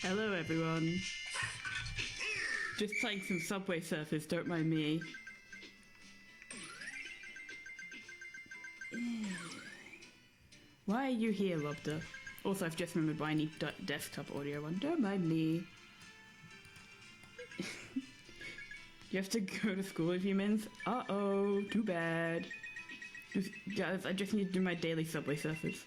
Hello, everyone. Just playing some Subway Surfers, don't mind me. Why are you here, Lobster? Also, I've just remembered why I need desktop audio on. Don't mind me. You have to go to school in a few minutes? Uh-oh, too bad. Guys, I just need to do my daily Subway Surfers.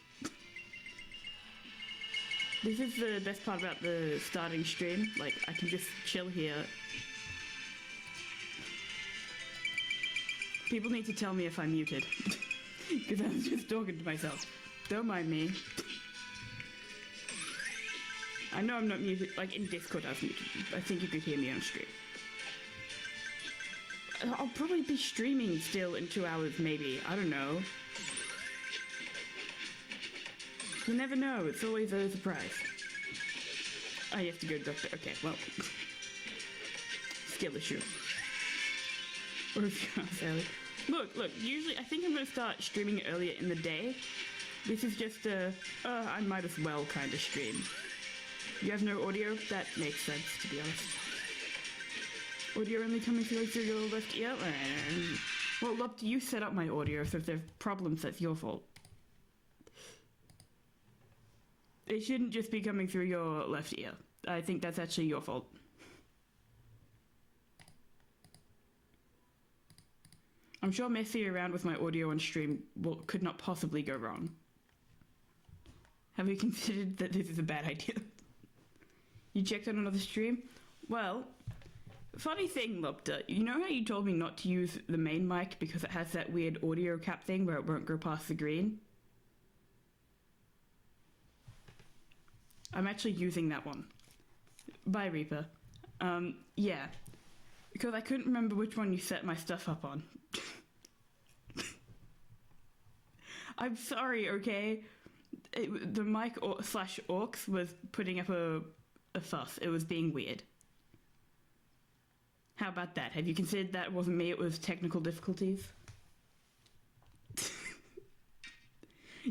This is the best part about the starting stream. Like, I can just chill here. People need to tell me if I'm muted. Because I'm just talking to myself. Don't mind me. I know I'm not muted. Like, in Discord I was muted. I think you could hear me on stream. I'll probably be streaming still in 2 hours, maybe. I don't know. You never know. It's always a surprise. Oh, you have to go to doctor. Okay, well. Skill issue. Or if you ask Ellie. Look, usually I think I'm going to start streaming earlier in the day. This is just a, I might as well kind of stream. You have no audio? That makes sense, to be honest. Audio only coming through your left ear? Well, look, you set up my audio, so if there's problems, that's your fault. It shouldn't just be coming through your left ear. I think that's actually your fault. I'm sure messing around with my audio on stream could not possibly go wrong. Have you considered that this is a bad idea? You checked on another stream? Well, funny thing, Lopta, you know how you told me not to use the main mic because it has that weird audio cap thing where it won't go past the green? I'm actually using that one. Bye, Reaper. Yeah. Because I couldn't remember which one you set my stuff up on. I'm sorry, okay? The mic slash aux was putting up a fuss. It was being weird. How about that? Have you considered that wasn't me, it was technical difficulties?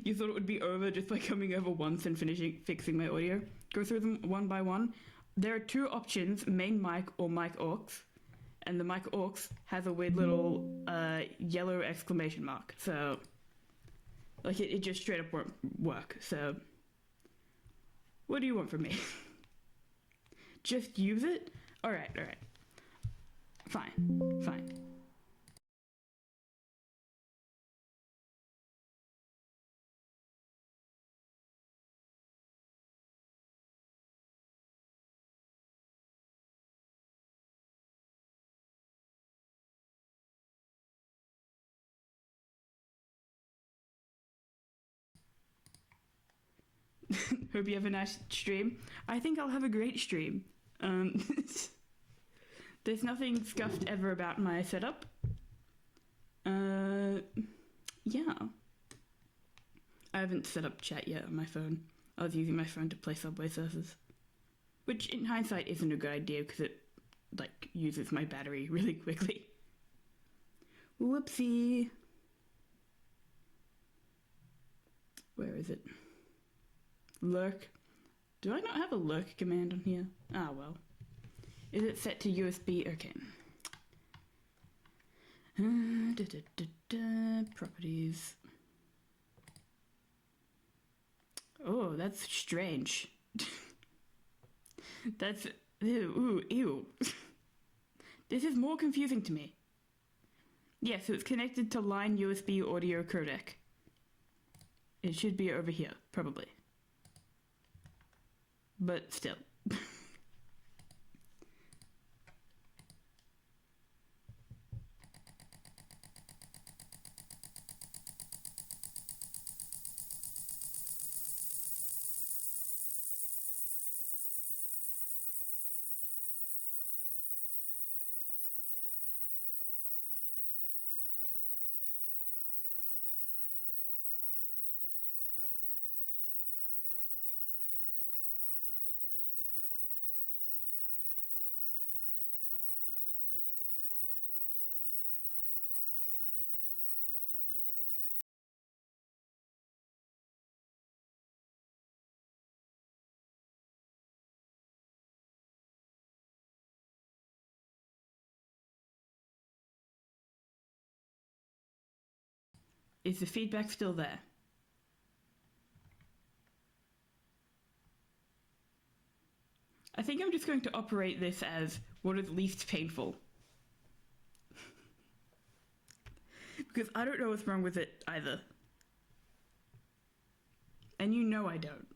You thought it would be over just by coming over once and fixing my audio? Go through them one by one. There are two options, main mic or mic aux. And the mic aux has a weird little yellow exclamation mark. So, like, it just straight up won't work. So, what do you want from me? Just use it? Alright. Fine. Hope you have a nice stream. I think I'll have a great stream. There's nothing scuffed ever about my setup. Yeah. I haven't set up chat yet on my phone. I was using my phone to play Subway Surfers. Which, in hindsight, isn't a good idea because it, like, uses my battery really quickly. Whoopsie. Where is it? Lurk. Do I not have a lurk command on here? Ah, well. Is it set to USB? Okay. Properties. Oh, that's strange. That's... Ew. This is more confusing to me. Yeah, so it's connected to line USB audio codec. It should be over here, probably. But still. Is the feedback still there? I think I'm just going to operate this as what is least painful. Because I don't know what's wrong with it either. And you know I don't.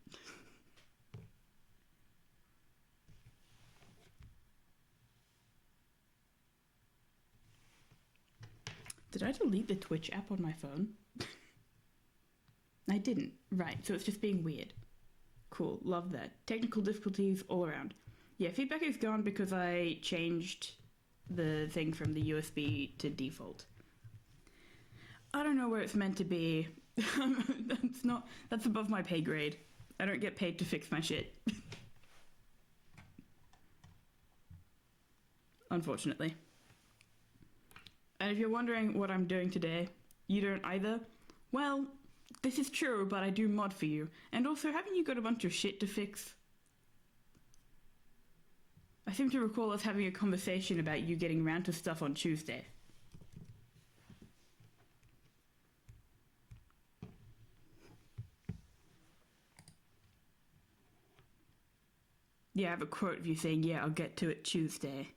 Did I delete the Twitch app on my phone? I didn't. Right, so it's just being weird. Cool, love that. Technical difficulties all around. Yeah, feedback is gone because I changed the thing from the USB to default. I don't know where it's meant to be. That's above my pay grade. I don't get paid to fix my shit. Unfortunately. And if you're wondering what I'm doing today, you don't either. Well, this is true, but I do mod for you. And also, haven't you got a bunch of shit to fix? I seem to recall us having a conversation about you getting around to stuff on Tuesday. Yeah, I have a quote of you saying, yeah, I'll get to it Tuesday.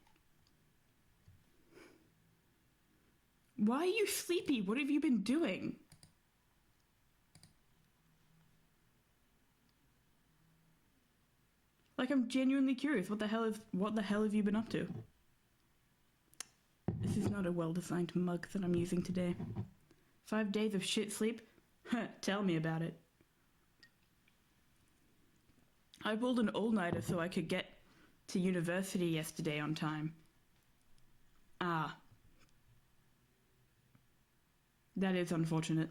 Why are you sleepy? What have you been doing? Like, I'm genuinely curious. What the hell have you been up to? This is not a well-designed mug that I'm using today. 5 days of shit sleep? Tell me about it. I pulled an all-nighter so I could get to university yesterday on time. Ah. That is unfortunate.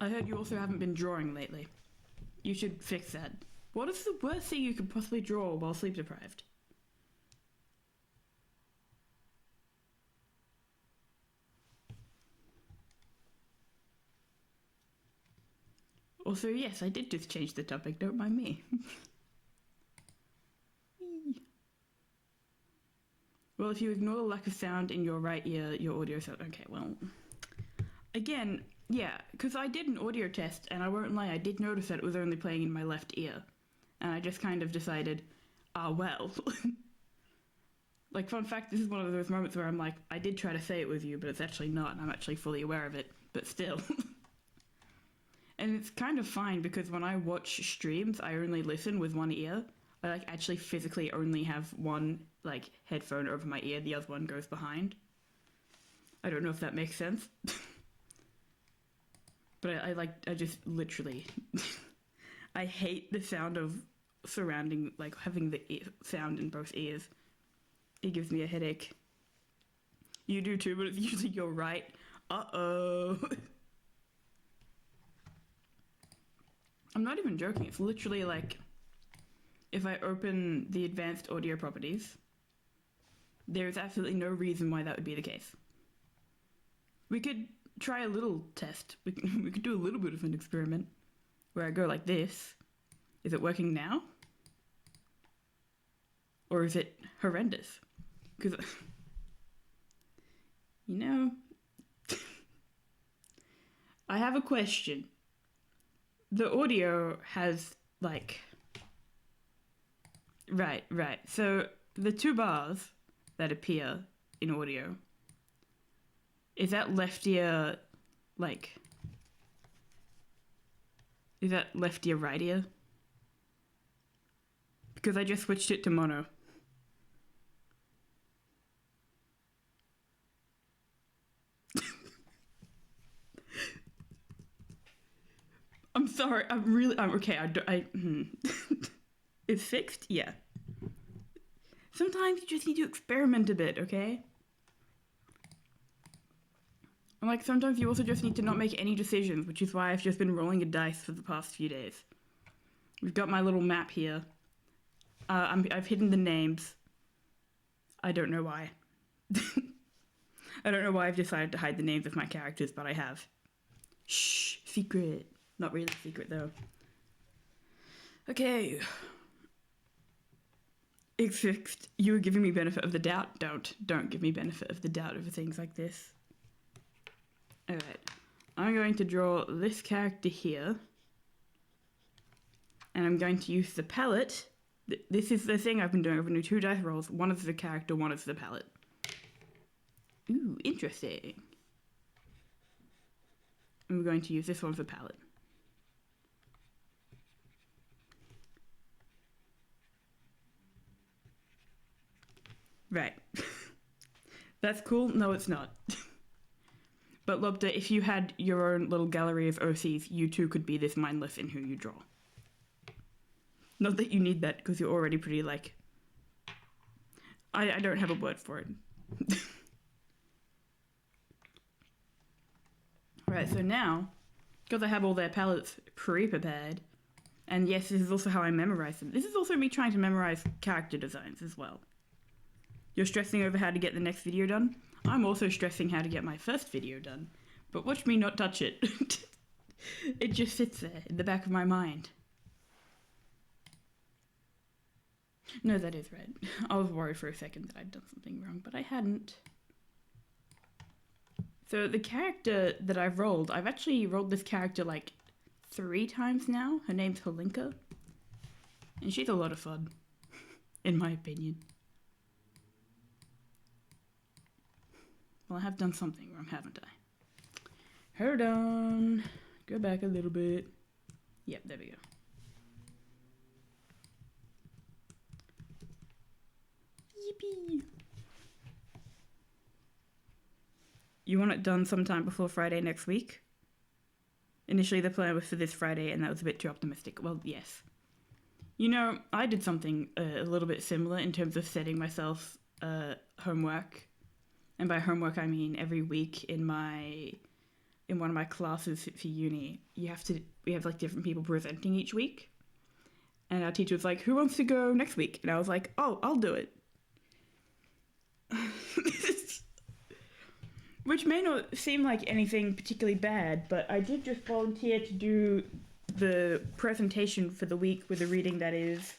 I heard you also haven't been drawing lately. You should fix that. What is the worst thing you could possibly draw while sleep deprived? Also, yes, I did just change the topic, don't mind me. Well, if you ignore the lack of sound in your right ear, your audio sound... Okay, well... Again, yeah, because I did an audio test, and I won't lie, I did notice that it was only playing in my left ear. And I just kind of decided, well... Like, fun fact, this is one of those moments where I'm like, I did try to say it was you, but it's actually not, and I'm actually fully aware of it. But still... And it's kind of fine, because when I watch streams, I only listen with one ear. I actually physically only have one headphone over my ear, the other one goes behind. I don't know if that makes sense. But I just literally I hate the sound of surrounding, having the sound in both ears. It gives me a headache. You do too, but it's usually your right. Uh-oh. I'm not even joking, it's literally if I open the advanced audio properties, there's absolutely no reason why that would be the case. We could try a little test. We could do a little bit of an experiment where I go like this. Is it working now? Or is it horrendous? Because, I have a question. The audio has, Right. So, the two bars that appear in audio, is that left ear, is that left ear, right ear? Because I just switched it to mono. I'm sorry, I'm okay, It's fixed? Yeah. Sometimes you just need to experiment a bit, okay? And sometimes you also just need to not make any decisions, which is why I've just been rolling a dice for the past few days. We've got my little map here. I've hidden the names. I don't know why. I don't know why I've decided to hide the names of my characters, but I have. Shh, secret. Not really secret, though. Okay. It's fixed. You were giving me benefit of the doubt. Don't give me benefit of the doubt over things like this. Alright. I'm going to draw this character here. And I'm going to use the palette. This is the thing I've been doing. I've been doing 2 dice rolls. One is the character, one is the palette. Ooh, interesting. And we're going to use this one for palette. Right. That's cool? No, it's not. But Lobster, if you had your own little gallery of OCs, you too could be this mindless in who you draw. Not that you need that, because you're already pretty, like... I don't have a word for it. Right, so now, because I have all their palettes pre-prepared, and yes, this is also how I memorize them. This is also me trying to memorize character designs as well. You're stressing over how to get the next video done? I'm also stressing how to get my first video done. But watch me not touch it. It just sits there in the back of my mind. No, that is right. I was worried for a second that I'd done something wrong, but I hadn't. So the character that I've actually rolled this character like 3 times now. Her name's Holinka. And she's a lot of fun, in my opinion. Well, I have done something wrong, haven't I? Hold on. Go back a little bit. Yep, there we go. Yippee! You want it done sometime before Friday next week? Initially the plan was for this Friday and that was a bit too optimistic. Well, yes. You know, I did something a little bit similar in terms of setting myself homework. And by homework I mean every week in one of my classes for uni, we have like different people presenting each week. And our teacher was like, who wants to go next week? And I was like, oh, I'll do it. Which may not seem like anything particularly bad, but I did just volunteer to do the presentation for the week with a reading that is...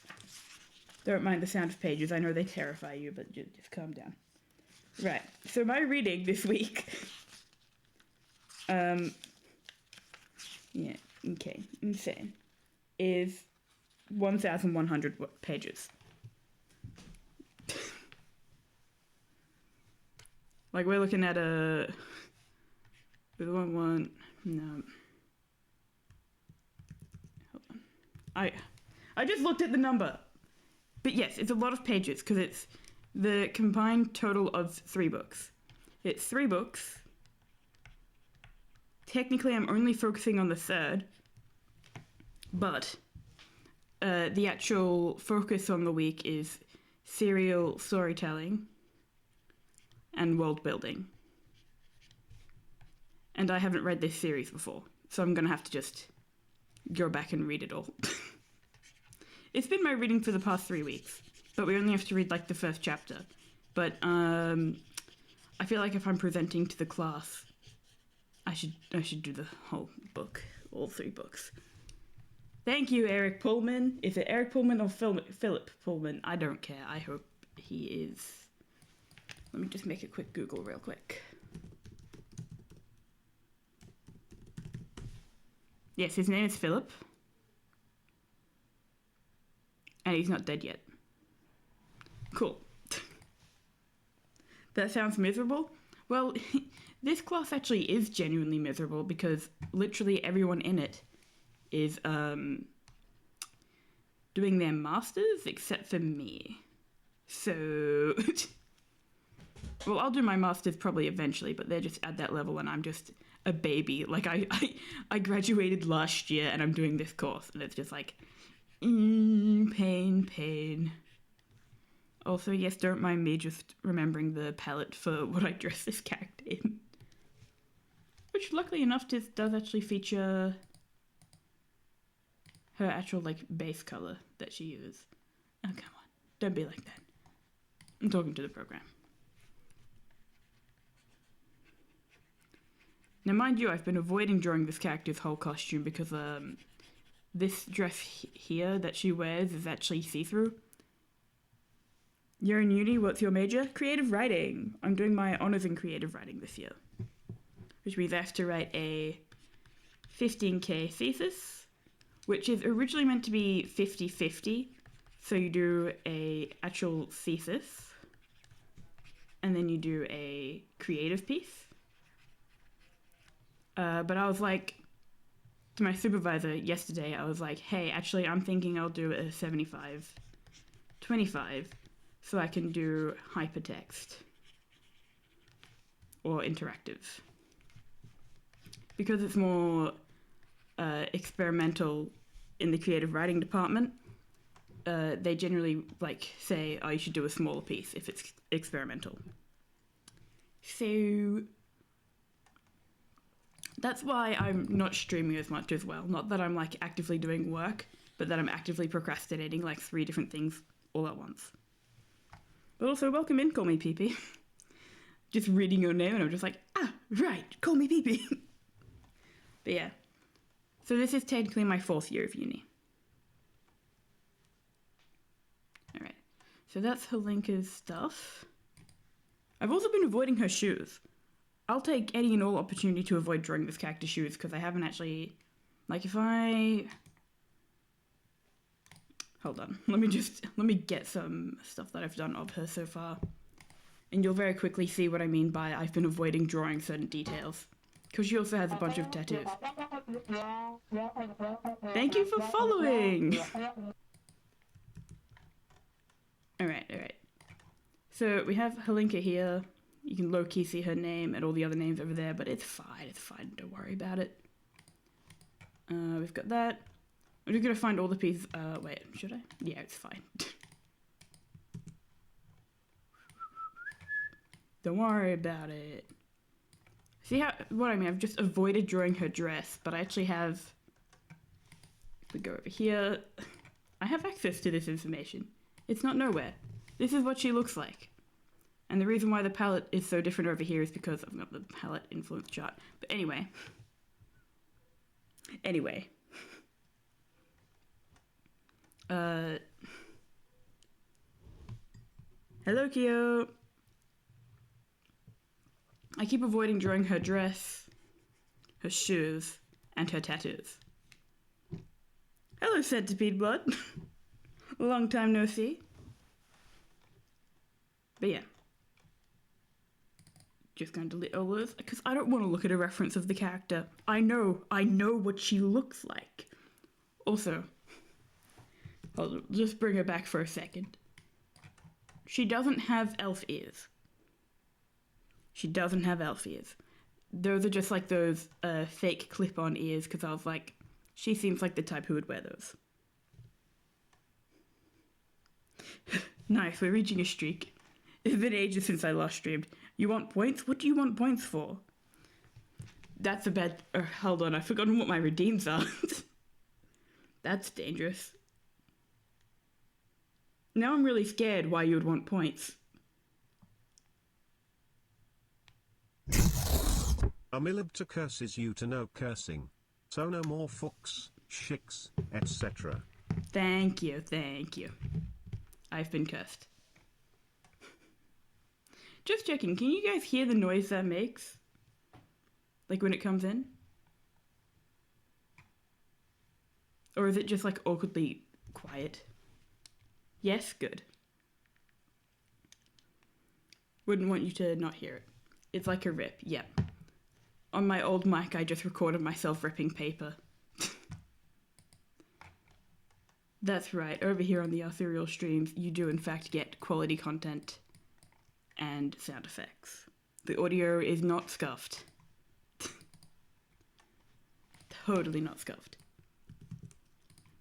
Don't mind the sound of pages, I know they terrify you, but just calm down. Right, so my reading this week... yeah, okay, insane. Is 1,100 pages. Like, we're looking at no. Hold on. I just looked at the number. But yes, it's a lot of pages, because it's the combined total of 3 books. It's 3 books. Technically, I'm only focusing on the 3rd, but the actual focus on the week is serial storytelling and world building. And I haven't read this series before, so I'm gonna have to just go back and read it all. It's been my reading for the past 3 weeks, but we only have to read like the first chapter. But I feel like if I'm presenting to the class, I should do the whole book, all 3 books. Thank you, Eric Pullman. Is it Eric Pullman or Philip Pullman? I don't care. I hope he is. Let me just make a quick Google real quick. Yes, his name is Philip. And he's not dead yet. Cool. That sounds miserable? Well, this class actually is genuinely miserable because literally everyone in it is doing their masters except for me. So... Well, I'll do my masters probably eventually, but they're just at that level and I'm just a baby. Like, I graduated last year and I'm doing this course and it's just like, pain. Also, yes, don't mind me just remembering the palette for what I dress this character in. Which, luckily enough, does actually feature her actual, like, base color that she uses. Oh, come on. Don't be like that. I'm talking to the program. Now, mind you, I've been avoiding drawing this character's whole costume because this dress here that she wears is actually see-through. You're in uni, what's your major? Creative writing. I'm doing my honours in creative writing this year, which means I have to write a 15K thesis, which is originally meant to be 50-50. So you do a actual thesis, and then you do a creative piece. But I was like, to my supervisor yesterday, I was like, hey, actually, I'm thinking I'll do a 75-25, so I can do hypertext or interactive. Because it's more experimental in the creative writing department, they generally like say, oh, you should do a smaller piece if it's experimental. So that's why I'm not streaming as much as well. Not that I'm like actively doing work, but that I'm actively procrastinating like 3 different things all at once. But also, welcome in, Call Me PP. Just reading your name and I'm just like, ah, right, Call Me PP. But yeah. So this is technically my 4th year of uni. Alright. So that's Helinka's stuff. I've also been avoiding her shoes. I'll take any and all opportunity to avoid drawing this character's shoes because I haven't actually... Like if I... Hold on. Let me get some stuff that I've done of her so far. And you'll very quickly see what I mean by I've been avoiding drawing certain details. Because she also has a bunch of tattoos. Thank you for following! Alright. So we have Helinka here. You can low-key see her name and all the other names over there, but it's fine, don't worry about it. We've got that. I'm just gonna find all the pieces. Wait, should I? Yeah, it's fine. Don't worry about it. See what I mean? I've just avoided drawing her dress, but I actually have... If we go over here, I have access to this information. It's not nowhere. This is what she looks like. And the reason why the palette is so different over here is because I've got the palette influence chart. But anyway. Hello, Kyo. I keep avoiding drawing her dress, her shoes, and her tattoos. Hello, Centipede Blood. Long time no see. But yeah. Just gonna delete all those, because I don't want to look at a reference of the character. I know what she looks like. Also, I'll just bring her back for a second. She doesn't have elf ears. Those are just like those fake clip-on ears, because I was like, she seems like the type who would wear those. Nice, we're reaching a streak. It's been ages since I last streamed. You want points? What do you want points for? That's a bad... hold on, I've forgotten what my redeems are. That's dangerous. Now I'm really scared why you would want points. Amilibta curses you to no cursing. So no more fucks, shicks, etc. Thank you. I've been cursed. Just checking, can you guys hear the noise that makes? Like when it comes in? Or is it just like awkwardly quiet? Yes, good. Wouldn't want you to not hear it. It's like a rip, yep. On my old mic, I just recorded myself ripping paper. That's right, over here on the Arthurial streams, you do in fact get quality content and sound effects. The audio is not scuffed. Totally not scuffed.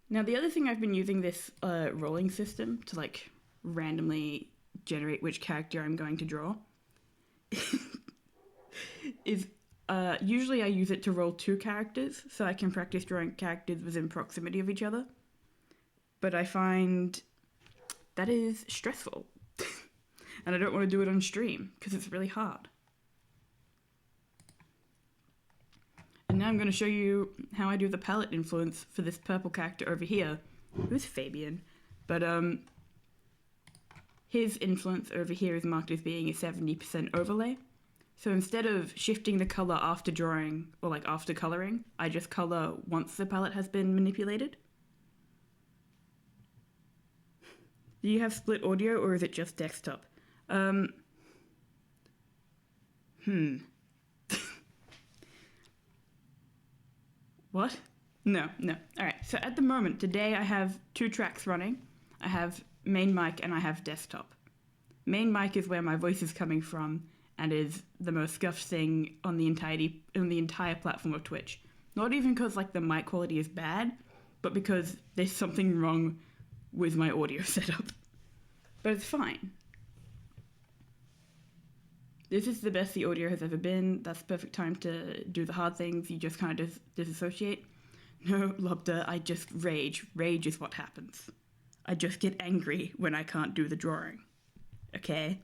Now the other thing I've been using this rolling system to like randomly generate which character I'm going to draw is usually I use it to roll 2 characters so I can practice drawing characters within proximity of each other. But I find that is stressful. And I don't want to do it on stream because it's really hard. And now I'm going to show you how I do the palette influence for this purple character over here. Who's Fabian? But his influence over here is marked as being a 70% overlay. So instead of shifting the color after drawing, or like after coloring, I just color once the palette has been manipulated. Do you have split audio or is it just desktop? What? No. Alright, so at the moment, today I have 2 tracks running. I have main mic and I have desktop. Main mic is where my voice is coming from and is the most scuffed thing on the entire platform of Twitch. Not even because like the mic quality is bad, but because there's something wrong with my audio setup. But it's fine. This is the best the audio has ever been. That's the perfect time to do the hard things. You just kind of disassociate. No, Lobda, I just rage. Rage is what happens. I just get angry when I can't do the drawing. Okay?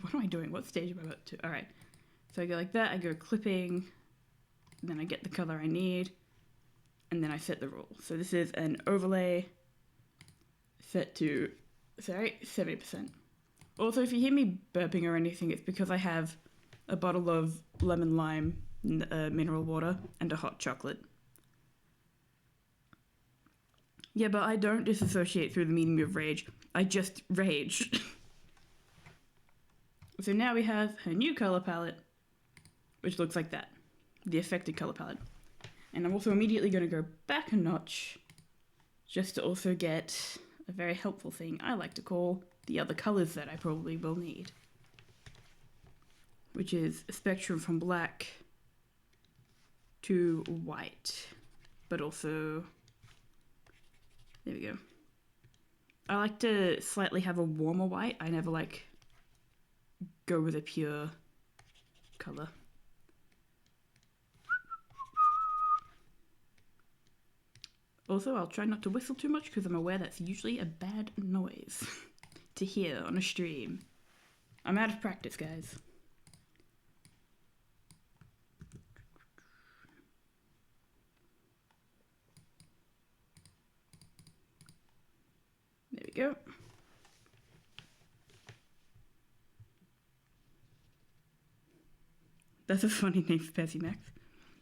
What am I doing? What stage am I about to? Alright. So I go like that, I go clipping, then I get the color I need, and then I set the rule. So this is an overlay set to, 70%. Also, if you hear me burping or anything, it's because I have a bottle of lemon lime mineral water and a hot chocolate. Yeah, but I don't disassociate through the medium of rage. I just rage. So now we have her new color palette, which looks like that. The affected color palette. And I'm also immediately going to go back a notch, just to also get a very helpful thing I like to call the other colors that I probably will need. Which is a spectrum from black to white. But also, there we go. I like to slightly have a warmer white. I never like go with a pure color. Also, I'll try not to whistle too much because I'm aware that's usually a bad noise to hear on a stream. I'm out of practice, guys. There we go. That's a funny name for Percy Max.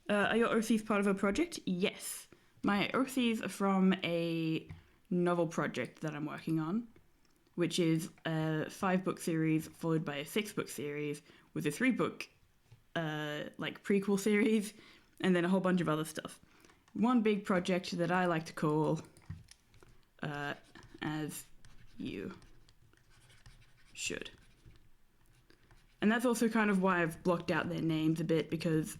Are your OCs part of a project? Yes. My OCs are from a novel project that I'm working on, which is a 5-book series followed by a 6-book series with a 3-book like prequel series and then a whole bunch of other stuff. One big project that I like to call As You Should. And that's also kind of why I've blocked out their names a bit, because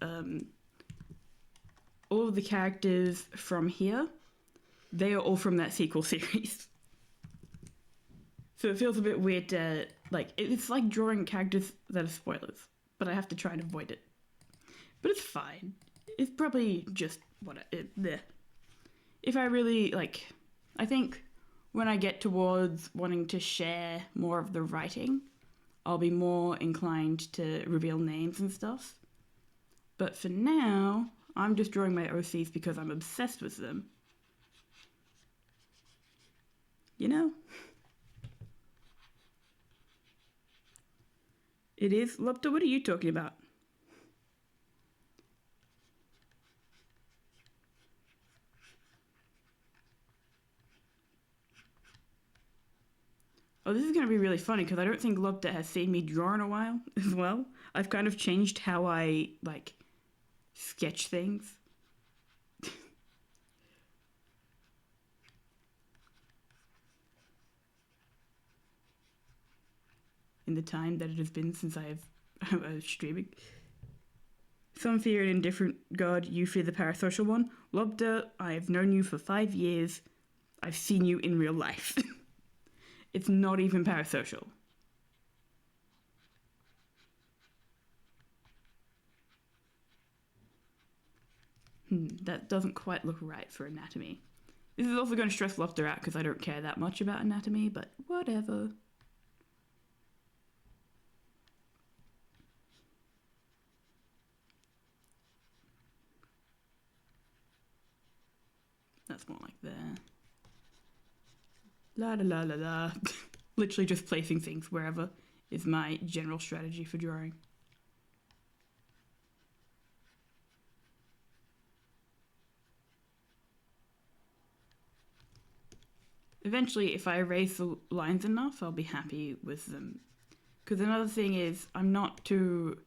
all of the characters from here, they are all from that sequel series. So it feels a bit weird to, like, it's like drawing characters that are spoilers, but I have to try and avoid it. But it's fine. It's probably just if I really, like, I think when I get towards wanting to share more of the writing, I'll be more inclined to reveal names and stuff. But for now, I'm just drawing my OCs because I'm obsessed with them. You know? It is? Lopta, what are you talking about? Oh, this is going to be really funny because I don't think Lopta has seen me draw in a while as well. I've kind of changed how I, like, sketch things. In the time that it has been since I have streaming. Some fear an indifferent god, you fear the parasocial one. Lobda, I have known you for 5 years. I've seen you in real life. It's not even parasocial. That doesn't quite look right for anatomy. This is also going to stress Lofter out because I don't care that much about anatomy, but whatever. That's more like there. La la la la la. Literally just placing things wherever is my general strategy for drawing. Eventually, if I erase the lines enough, I'll be happy with them. Because another thing is, I'm not too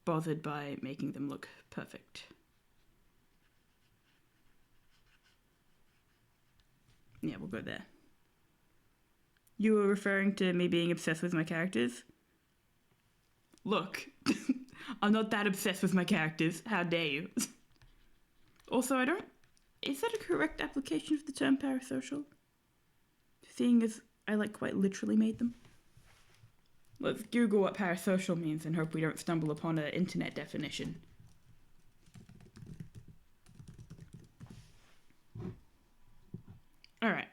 bothered by making them look perfect. Yeah, we'll go there. You were referring to me being obsessed with my characters? Look, I'm not that obsessed with my characters. How dare you? Also, I don't... Is that a correct application of the term parasocial? Seeing as I, like, quite literally made them. Let's Google what parasocial means and hope we don't stumble upon an internet definition. Alright.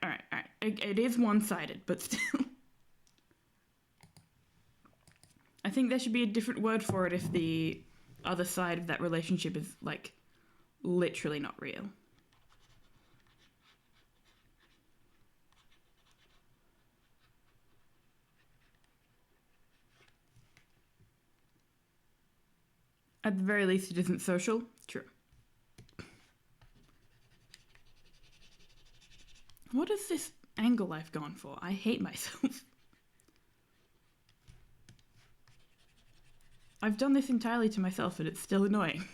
It is one-sided, but still. I think there should be a different word for it if the other side of that relationship is, like, literally not real. At the very least, it isn't social. True. What is this angle I've gone for? I hate myself. I've done this entirely to myself and it's still annoying.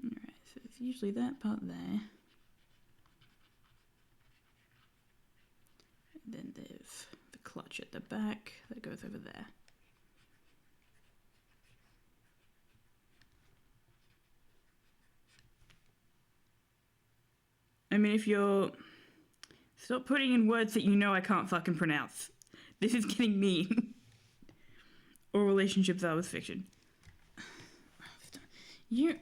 Alright, so it's usually that part there. And then there's the clutch at the back that goes over there. I mean, if you're... Stop putting in words that you know I can't fucking pronounce. This is getting mean. Or relationships are with fiction. You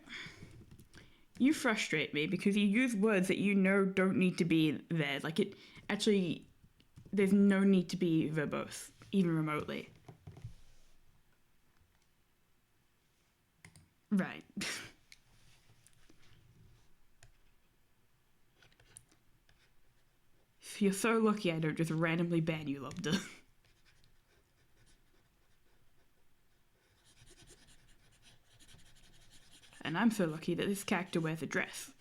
frustrate me because you use words that you know don't need to be there. Like, it actually... There's no need to be verbose, even remotely. Right. You're so lucky I don't just randomly ban you, Lobda. And I'm so lucky that this character wears a dress.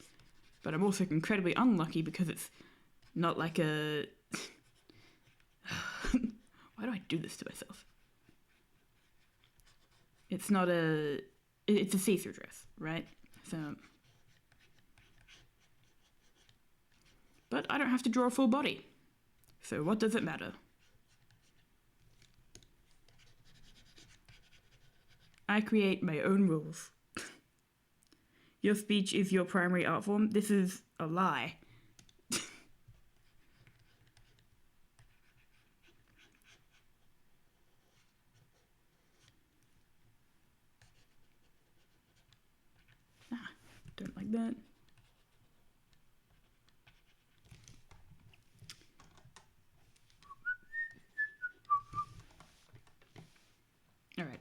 But I'm also incredibly unlucky because it's not like a... Why do I do this to myself? It's not a... It's a see-through dress, right? So... But I don't have to draw a full body. So what does it matter? I create my own rules. Your speech is your primary art form. This is a lie. Don't like that. Alright.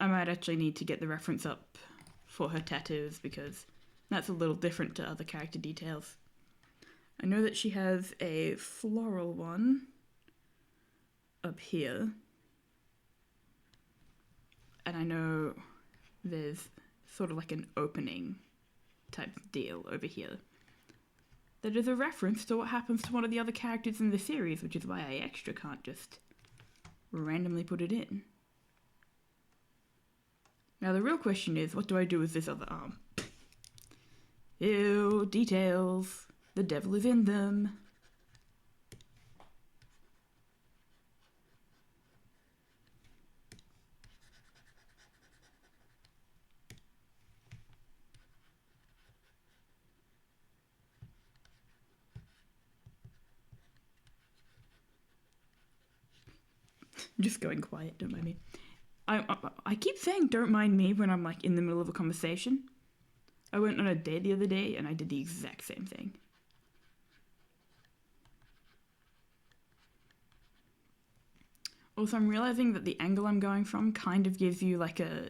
I might actually need to get the reference up for her tattoos because that's a little different to other character details. I know that she has a floral one up here. And I know there's sort of like an opening type deal over here. That is a reference to what happens to one of the other characters in the series, which is why I extra can't just randomly put it in. Now the real question is, what do I do with this other arm? Ew, details. The devil is in them. I'm just going quiet, don't mind me. I keep saying don't mind me when I'm like in the middle of a conversation. I went on a date the other day and I did the exact same thing. Also, I'm realizing that the angle I'm going from kind of gives you like a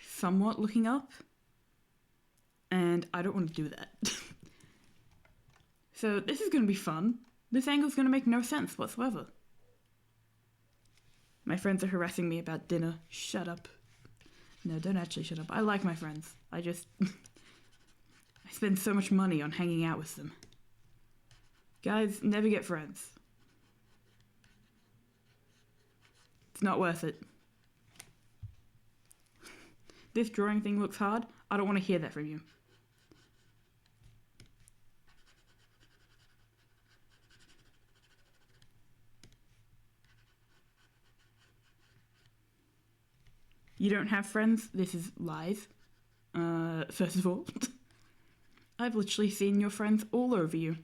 somewhat looking up. And I don't want to do that. So this is going to be fun. This angle's going to make no sense whatsoever. My friends are harassing me about dinner. Shut up. No, don't actually shut up. I like my friends. I just... I spend so much money on hanging out with them. Guys, never get friends. It's not worth it. This drawing thing looks hard. I don't want to hear that from you. You don't have friends? This is lies. First of all, I've literally seen your friends all over you.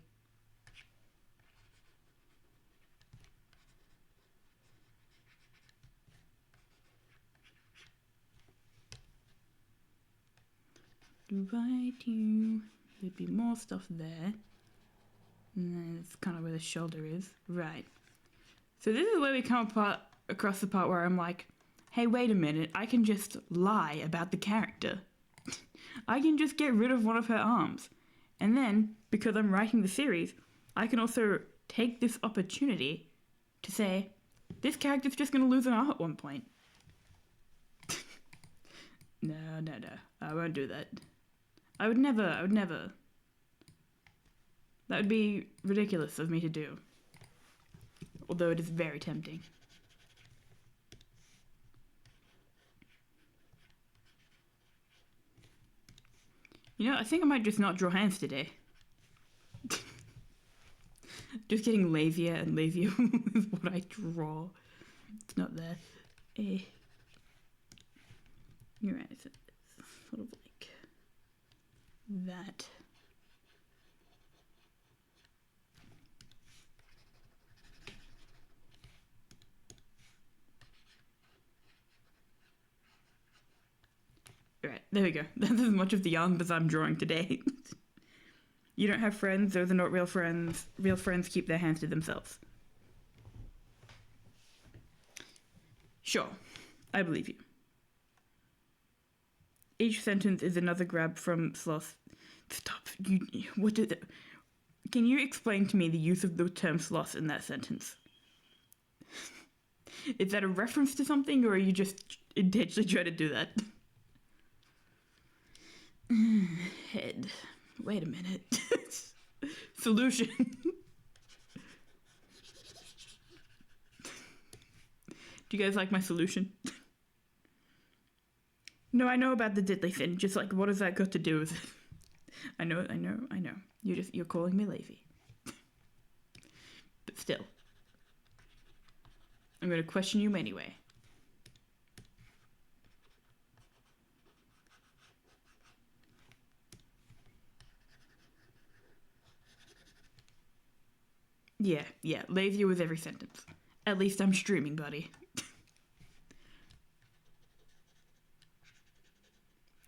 Right here. There'd be more stuff there. And that's kind of where the shoulder is. Right. So this is where we come across the part where I'm like, hey, wait a minute, I can just lie about the character. I can just get rid of one of her arms. And then, because I'm writing the series, I can also take this opportunity to say, this character's just going to lose an arm at one point. No, I won't do that. I would never. That would be ridiculous of me to do. Although it is very tempting. You know, I think I might just not draw hands today. Just getting lazier and lazier with what I draw. It's not there. You're right, it's sort of like that. Right, there we go. That's as much of the arm as I'm drawing today. You don't have friends, those are not real friends. Real friends keep their hands to themselves. Sure, I believe you. Each sentence is another grab from sloth. Stop. Can you explain to me the use of the term sloth in that sentence? Is that a reference to something, or are you just intentionally trying to do that? Head. Wait a minute. Solution. Do you guys like my solution? No, I know about the diddly thing. Just like, what has that got to do with it? I know. You're calling me lazy. But still. I'm gonna question you anyway. Yeah, lazier with every sentence. At least I'm streaming, buddy.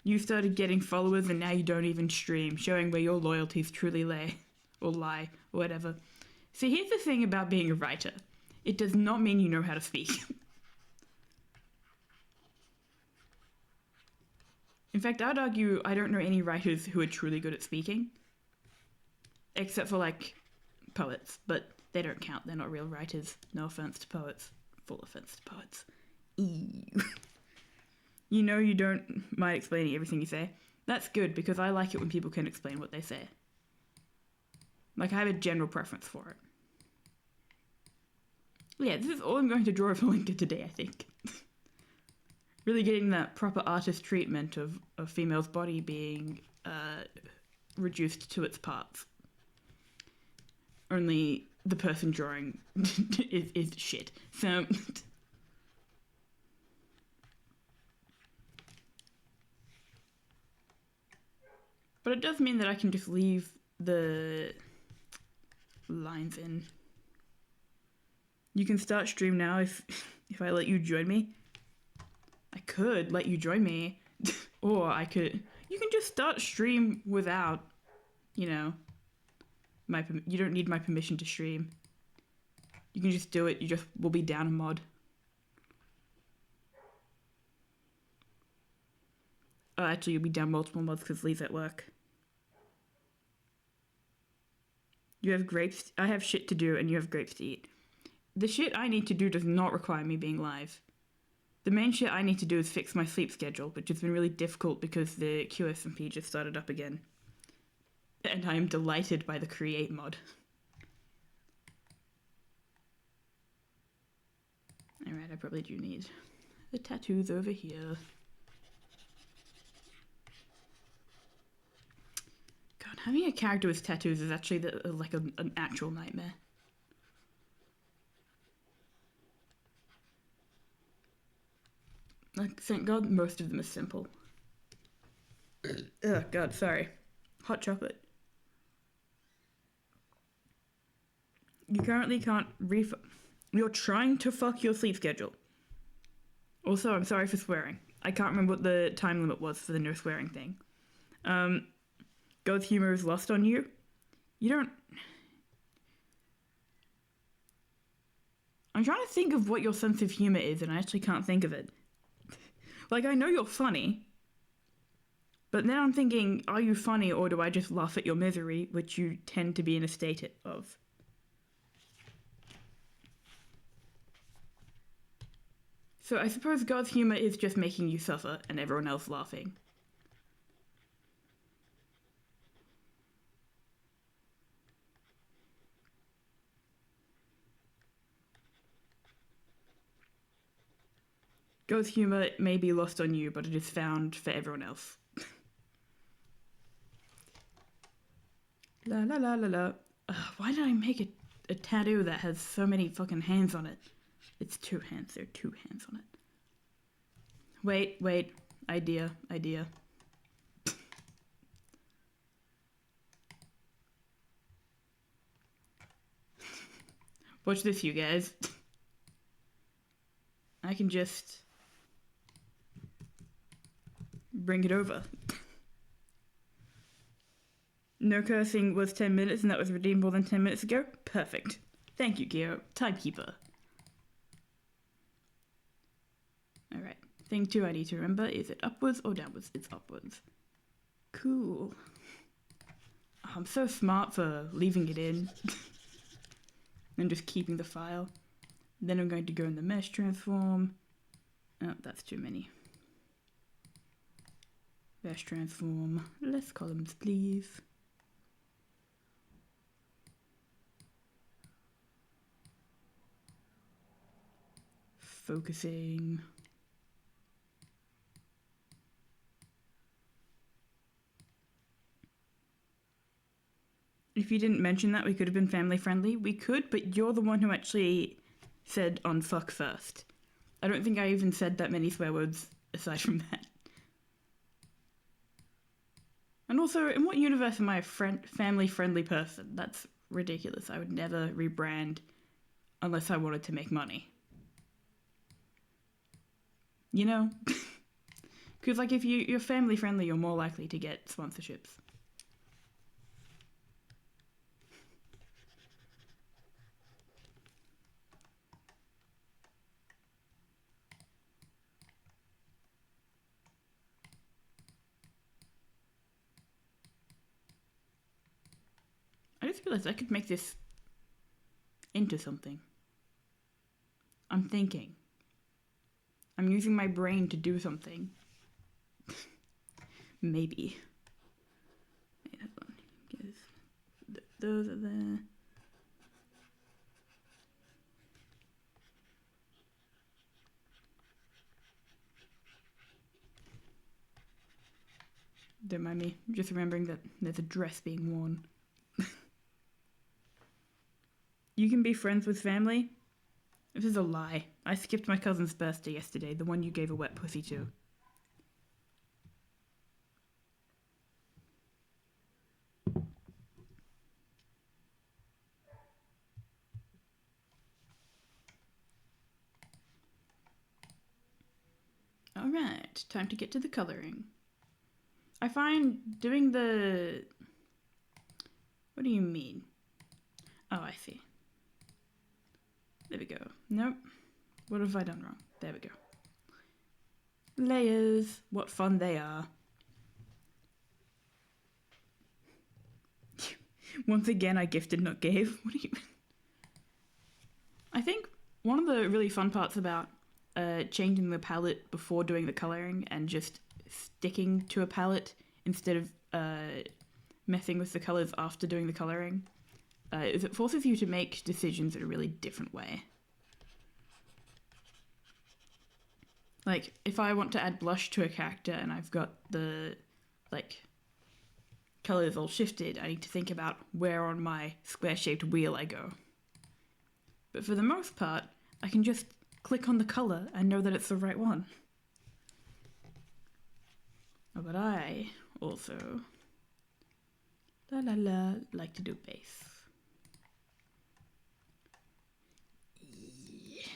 You started getting followers and now you don't even stream, showing where your loyalties truly lay. Or lie, or whatever. See, here's the thing about being a writer. It does not mean you know how to speak. In fact, I'd argue I don't know any writers who are truly good at speaking. Except for, like, poets, but they don't count. They're not real writers. No offense to poets. Full offense to poets. Ew. You know you don't mind explaining everything you say. That's good, because I like it when people can explain what they say. Like, I have a general preference for it. Yeah, this is all I'm going to draw for Linka today, I think. Really getting that proper artist treatment of a female's body being reduced to its parts. Only the person drawing is shit. So... But it does mean that I can just leave the lines in. You can start stream now if I let you join me. I could let you join me. Or I could... You can just start stream without, you know... You don't need my permission to stream. You can just do it. You just will be down a mod. Oh, actually, you'll be down multiple mods because Lee's at work. You have grapes. I have shit to do, and you have grapes to eat. The shit I need to do does not require me being live. The main shit I need to do is fix my sleep schedule, which has been really difficult because the QSMP just started up again. And I am delighted by the create mod. Alright, I probably do need the tattoos over here. God, having a character with tattoos is actually like an actual nightmare. Like, thank God most of them are simple. Oh God, sorry. Hot chocolate. You currently can't You're trying to fuck your sleep schedule. Also, I'm sorry for swearing. I can't remember what the time limit was for the no swearing thing. God's humor is lost on you. You don't... I'm trying to think of what your sense of humor is, and I actually can't think of it. Like, I know you're funny, but then I'm thinking, are you funny, or do I just laugh at your misery, which you tend to be in a state of? So I suppose God's humor is just making you suffer and everyone else laughing. God's humor may be lost on you, but it is found for everyone else. La la la la la. Why did I make a tattoo that has so many fucking hands on it? It's 2 hands. There are 2 hands on it. Wait. Idea. Watch this, you guys. I can just bring it over. No cursing was 10 minutes and that was redeemed more than 10 minutes ago? Perfect. Thank you, Geo. Timekeeper. Alright. Thing 2 I need to remember, is it upwards or downwards? It's upwards. Cool. Oh, I'm so smart for leaving it in. And just keeping the file. Then I'm going to go in the mesh transform. Oh, that's too many. Mesh transform. Less columns, please. Focusing. If you didn't mention that, we could have been family friendly. We could, but you're the one who actually said on fuck first. I don't think I even said that many swear words aside from that. And also, in what universe am I a family friendly person? That's ridiculous. I would never rebrand unless I wanted to make money. You know? Because like if you're family friendly, you're more likely to get sponsorships. I just realized I could make this into something. I'm thinking. I'm using my brain to do something. Maybe. Wait, hold on. Those are there. Don't mind me. I'm just remembering that there's a dress being worn. You can be friends with family? This is a lie. I skipped my cousin's birthday yesterday, the one you gave a wet pussy to. Alright, time to get to the colouring. I find doing the... What do you mean? Oh, I see. There we go. Nope. What have I done wrong? There we go. Layers. What fun they are. Once again, I gifted, not gave. What do you... I think one of the really fun parts about changing the palette before doing the colouring and just sticking to a palette instead of messing with the colours after doing the colouring is it forces you to make decisions in a really different way. Like, if I want to add blush to a character and I've got the, like, colours all shifted, I need to think about where on my square-shaped wheel I go. But for the most part, I can just click on the colour and know that it's the right one. Oh, but I also like to do base. Yeah.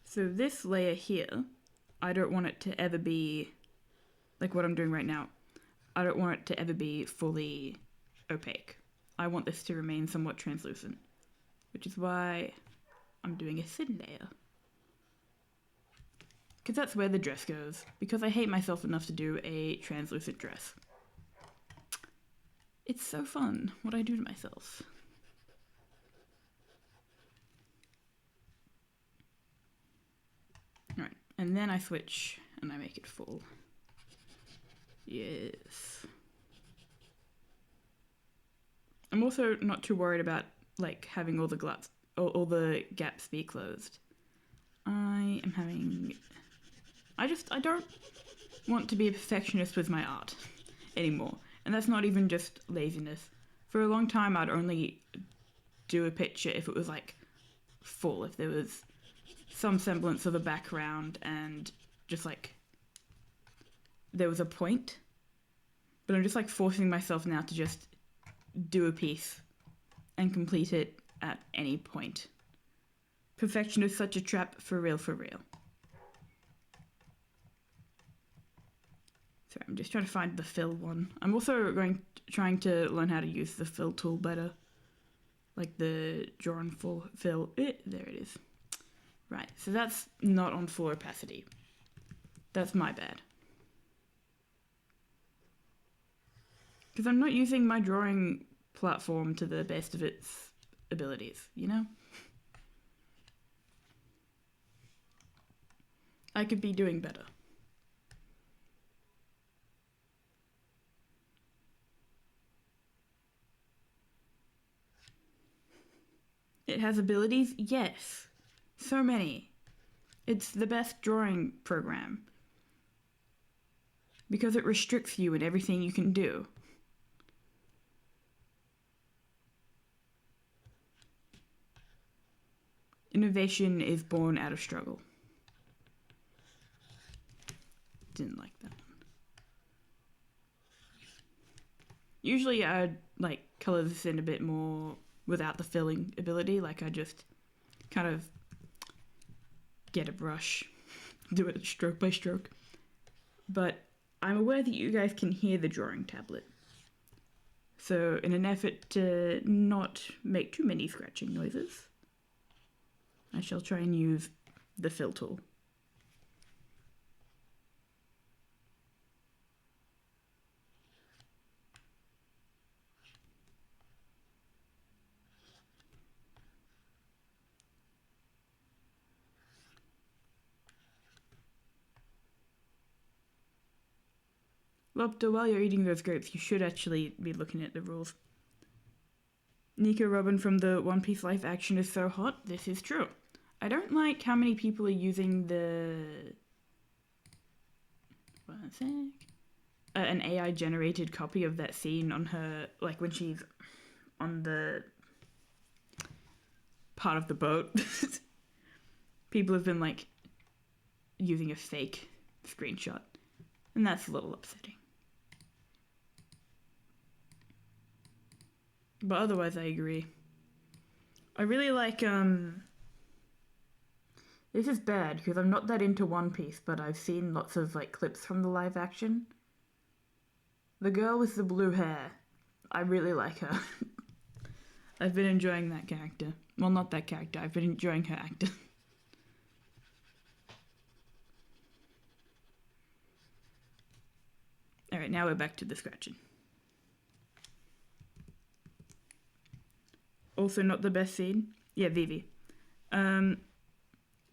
So this layer here, I don't want it to ever be, like what I'm doing right now, I don't want it to ever be fully opaque. I want this to remain somewhat translucent, which is why I'm doing a thin layer. Because that's where the dress goes, because I hate myself enough to do a translucent dress. It's so fun, what I do to myself. Alright, and then I switch and I make it full. Yes. I'm also not too worried about like having all the gaps be closed. I don't want to be a perfectionist with my art anymore. And that's not even just laziness. For a long time I'd only do a picture if it was like full, if there was some semblance of a background and just like there was a point. But I'm just like forcing myself now to just do a piece and complete it at any point. Perfection is such a trap, for real, for real. So I'm just trying to find the fill one. I'm also trying to learn how to use the fill tool better. Like the draw on full fill. There it is. Right, so that's not on full opacity. That's my bad. Because I'm not using my drawing platform to the best of its abilities, you know? I could be doing better. It has abilities? Yes. So many. It's the best drawing program. Because it restricts you in everything you can do. Innovation is born out of struggle. Didn't like that one. Usually I'd like color this in a bit more without the filling ability, like I just kind of get a brush, do it stroke by stroke. But I'm aware that you guys can hear the drawing tablet. So in an effort to not make too many scratching noises, I shall try and use the fill tool. Lobster, while you're eating those grapes, you should actually be looking at the rules. Nico Robin from the One Piece live action is so hot. This is true. I don't like how many people are using an AI generated copy of that scene on her, like when she's on the part of the boat. People have been like using a fake screenshot, and that's a little upsetting. But otherwise, I agree. I really like, this is bad, because I'm not that into One Piece, but I've seen lots of, like, clips from the live action. The girl with the blue hair. I really like her. I've been enjoying that character. Well, not that character. I've been enjoying her actor. Right, now we're back to the scratching. Also not the best scene. Yeah, Vivi. But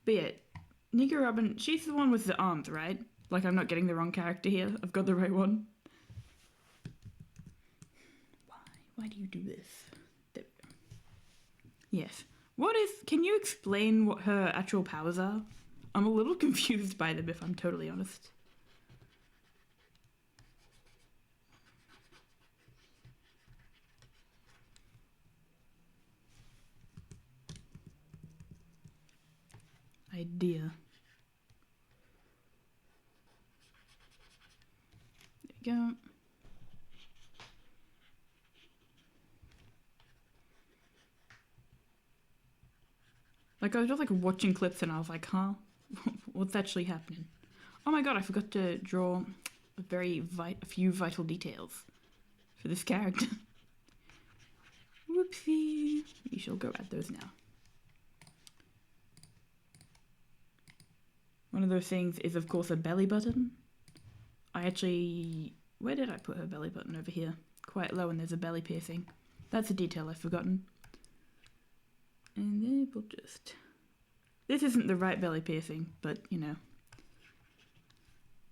yeah, Nico Robin, she's the one with the arms, right? Like, I'm not getting the wrong character here. I've got the right one. Why do you do this? There we go. Yes. Can you explain what her actual powers are? I'm a little confused by them, if I'm totally honest. Idea. There we go. Like, I was just like watching clips and I was like, huh? What's actually happening? Oh my god, I forgot to draw a few vital details for this character. Whoopsie. We shall go add those now. One of those things is, of course, a belly button. Where did I put her belly button? Over here. Quite low, and there's a belly piercing. That's a detail I've forgotten. And then we'll just... This isn't the right belly piercing, but, you know.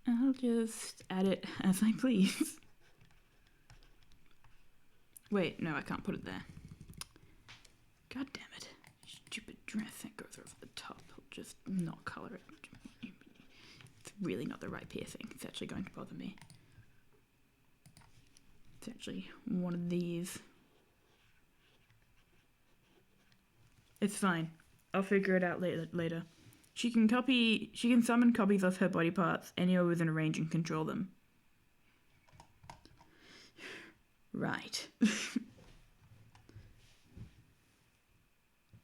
I'll just add it as I please. Wait, no, I can't put it there. God damn it. Stupid dress that goes over the top. I'll just not colour it. It's really not the right piercing. It's actually going to bother me. It's actually one of these. It's fine. I'll figure it out later. She can summon copies of her body parts anywhere within a range and control them. Right.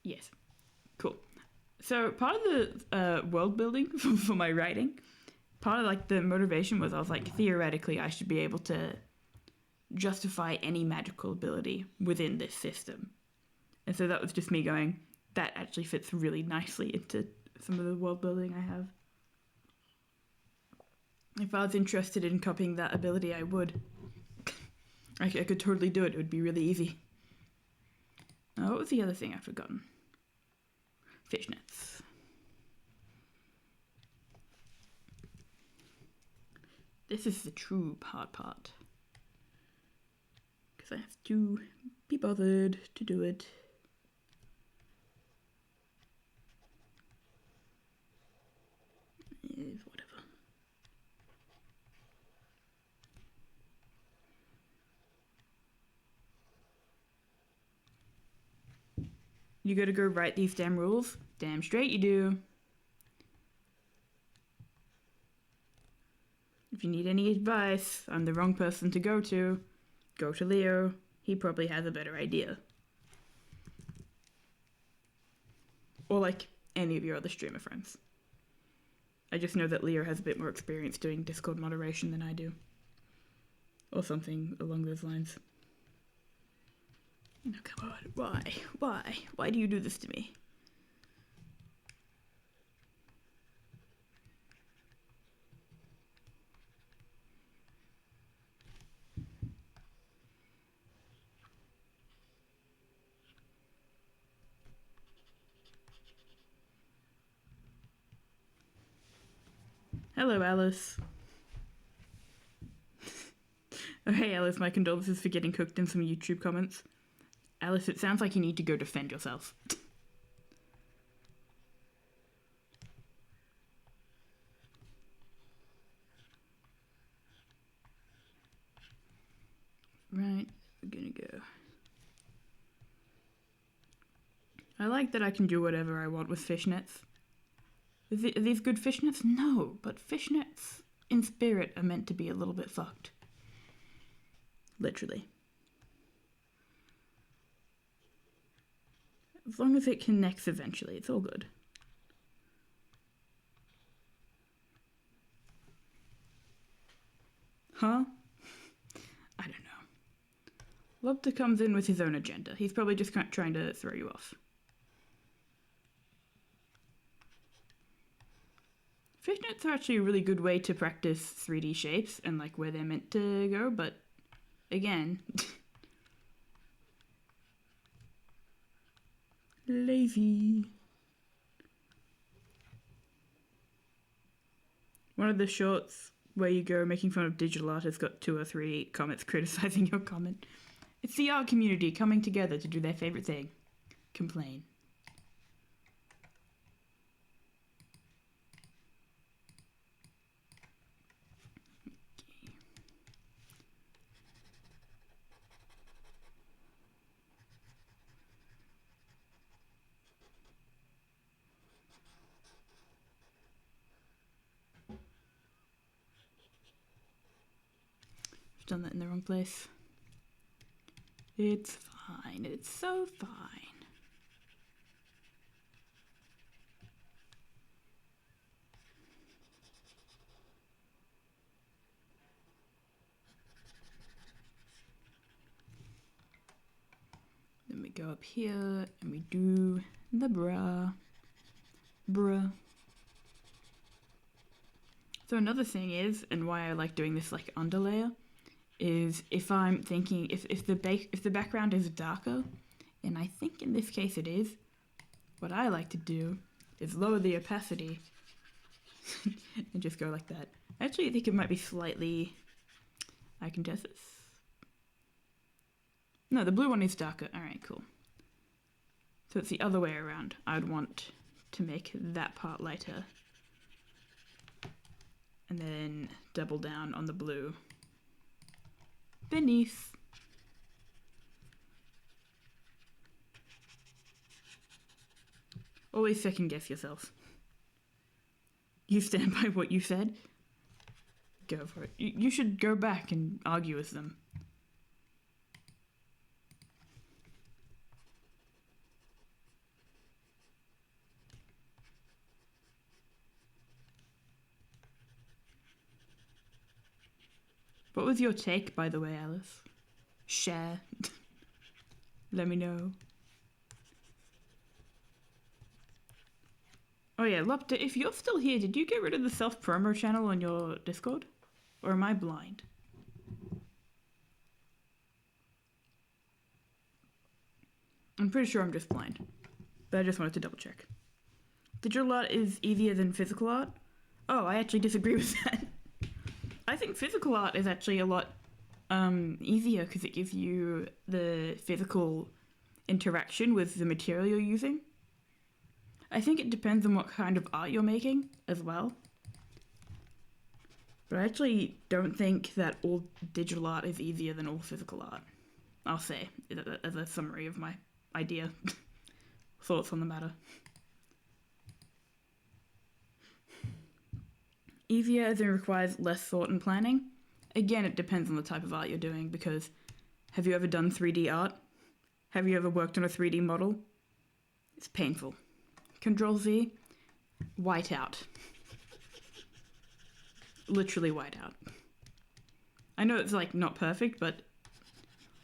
Yes. Cool. So part of the world building for my writing, part of like the motivation was I was like, theoretically I should be able to justify any magical ability within this system. And so that was just me going, that actually fits really nicely into some of the world building I have. If I was interested in copying that ability, I would. I could totally do it. It would be really easy. What was the other thing I've forgotten? Fishnets. This is the true hard part. Because I have to be bothered to do it. Whatever. You gotta go write these damn rules? Damn straight you do. If you need any advice, I'm the wrong person to go to. Go to Leo. He probably has a better idea. Or like any of your other streamer friends. I just know that Leo has a bit more experience doing Discord moderation than I do. Or something along those lines. Oh, come on. Why? Why? Why do you do this to me? Hello, Alice. Oh, hey, Alice, my condolences for getting cooked in some YouTube comments. Alice, it sounds like you need to go defend yourself. Right, we're gonna go. I like that I can do whatever I want with fishnets. Are these good fishnets? No, but fishnets in spirit are meant to be a little bit fucked. Literally. As long as it connects eventually, it's all good. Huh? I don't know. Lobster comes in with his own agenda. He's probably just trying to throw you off. Fish notes are actually a really good way to practice 3D shapes and like where they're meant to go, but again, lazy. One of the shorts where you go making fun of digital art has got 2 or 3 comments criticizing your comment. It's the art community coming together to do their favorite thing. Complain. I've done that in the wrong place. It's fine. It's so fine. Then we go up here and we do the bruh. So another thing is, and why I like doing this like underlayer, is if I'm thinking if the background is darker, and I think in this case it is, what I like to do is lower the opacity and just go like that. Actually, I think it might be slightly. I can test this. No, the blue one is darker. All right, cool. So it's the other way around. I'd want to make that part lighter and then double down on the blue beneath. Always second guess yourself. You stand by what you said. Go for it. You should go back and argue with them. What was your take, by the way, Alice? Share. Let me know. Oh yeah, Lopta, if you're still here, did you get rid of the self-promo channel on your Discord? Or am I blind? I'm pretty sure I'm just blind. But I just wanted to double check. Digital art is easier than physical art? Oh, I actually disagree with that. I think physical art is actually a lot easier because it gives you the physical interaction with the material you're using. I think it depends on what kind of art you're making as well. But I actually don't think that all digital art is easier than all physical art. I'll say, as a summary of my idea. Thoughts on the matter. Easier as it requires less thought and planning. Again, it depends on the type of art you're doing, because have you ever done 3D art? Have you ever worked on a 3D model? It's painful. Control Z, white out. Literally white out. I know it's like not perfect, but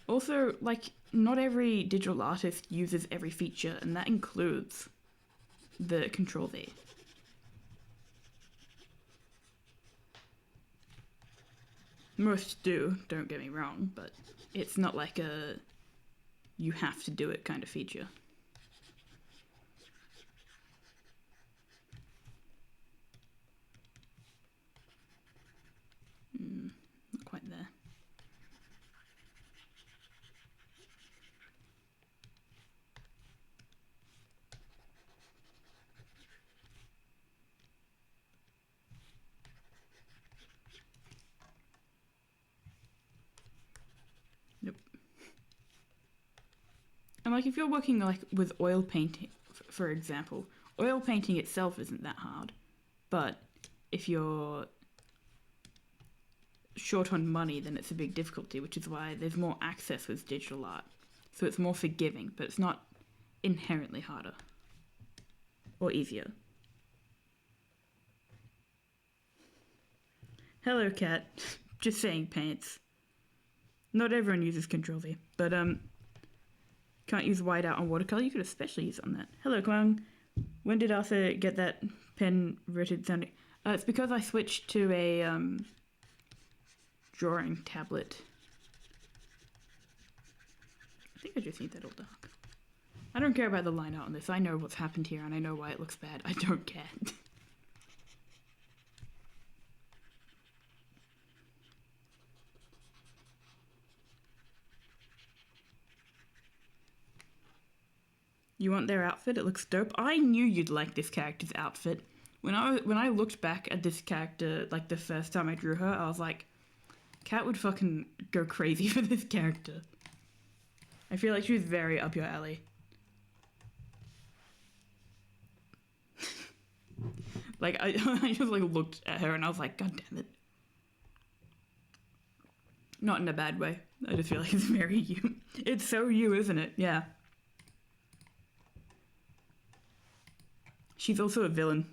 also like not every digital artist uses every feature, and that includes the Control Z. Most do, don't get me wrong, but it's not like a you have to do it kind of feature. Not quite there. Nope. And like if you're working like with oil painting, for example, oil painting itself isn't that hard, but if you're short on money, then it's a big difficulty, which is why there's more access with digital art. So it's more forgiving, but it's not inherently harder or easier. Hello, cat. Just saying pants. Not everyone uses Control V, but can't use whiteout on watercolor. You could especially use it on that. Hello, Kwang. When did Arthur get that pen written sounding? It's because I switched to a drawing tablet. I think I just need that all dark. I don't care about the line art on this. I know what's happened here and I know why it looks bad. I don't care. You want their outfit? It looks dope. I knew you'd like this character's outfit. When I looked back at this character, like the first time I drew her, I was like, Kat would fucking go crazy for this character. I feel like she was very up your alley. Like, I just like looked at her and I was like, God damn it. Not in a bad way. I just feel like it's very you. It's so you, isn't it? Yeah. She's also a villain.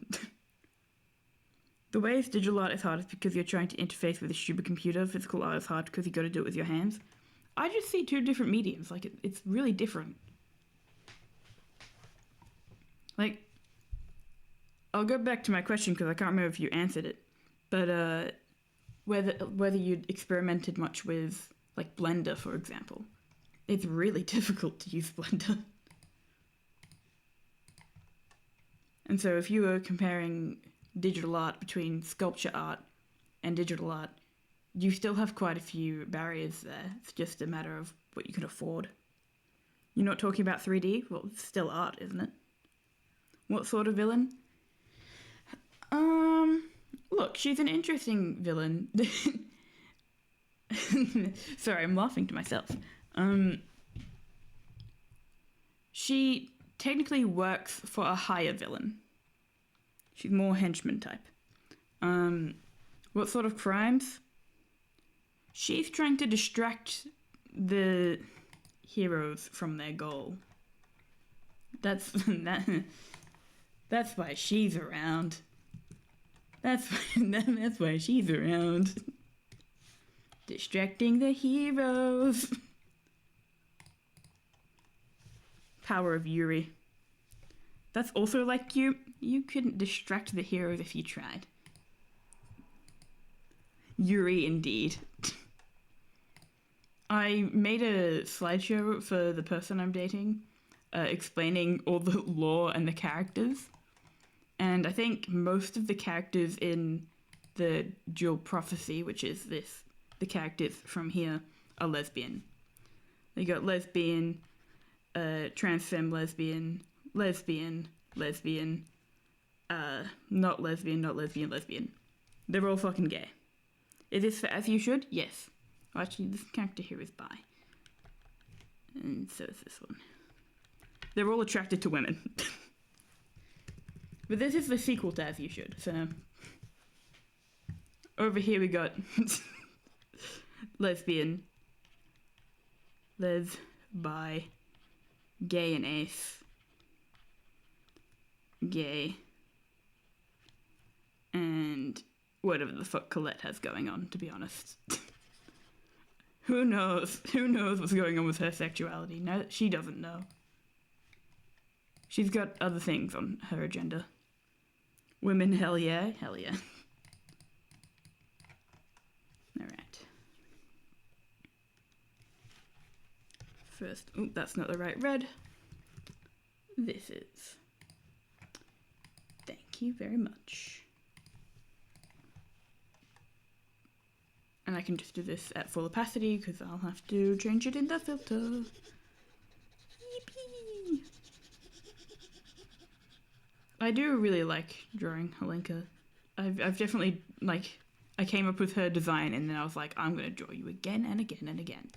The way digital art is hard is because you're trying to interface with a stupid computer. Physical art is hard because you got to do it with your hands. I just see two different mediums. Like, it's really different. Like, I'll go back to my question because I can't remember if you answered it. But whether you'd experimented much with, like, Blender, for example. It's really difficult to use Blender. And so if you were comparing digital art between sculpture art and digital art, you still have quite a few barriers there. It's just a matter of what you can afford. You're not talking about 3D? Well, it's still art, isn't it? What sort of villain? Look, she's an interesting villain. Sorry, I'm laughing to myself. She technically works for a higher villain. She's more henchman type. What sort of crimes? She's trying to distract the heroes from their goal. That's why she's around. That's why she's around. Distracting the heroes. Power of Yuri. That's also like you. You couldn't distract the heroes if you tried. Yuri, indeed. I made a slideshow for the person I'm dating, explaining all the lore and the characters. And I think most of the characters in the Dual Prophecy, which is the characters from here, are lesbian. They got lesbian, trans femme lesbian, lesbian, not lesbian, not lesbian, lesbian. They're all fucking gay. Is this for As You Should? Yes. Well, actually, this character here is bi. And so is this one. They're all attracted to women. But this is the sequel to As You Should, so... Over here we got... lesbian. Bi. Gay and ace. Gay. And whatever the fuck Colette has going on, to be honest. Who knows? Who knows what's going on with her sexuality? No, she doesn't know. She's got other things on her agenda. Women, hell yeah. Hell yeah. Alright. First, oh, that's not the right red. This is. Thank you very much. And I can just do this at full opacity because I'll have to change it in the filter. Yippee! I do really like drawing Helenka. I've definitely, like, I came up with her design and then I was like, I'm going to draw you again and again and again.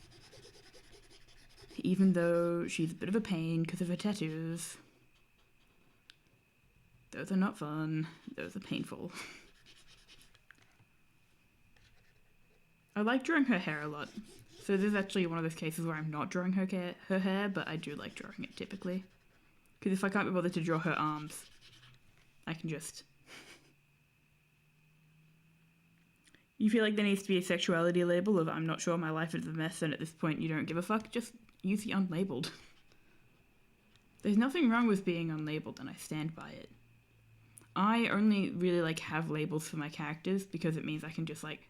Even though she's a bit of a pain because of her tattoos. Those are not fun. Those are painful. I like drawing her hair a lot. So this is actually one of those cases where I'm not drawing her hair, but I do like drawing it typically. Because if I can't be bothered to draw her arms, I can just... You feel like there needs to be a sexuality label of I'm not sure, my life is a mess, and at this point you don't give a fuck? Just use the unlabeled. There's nothing wrong with being unlabeled, and I stand by it. I only really like have labels for my characters because it means I can just like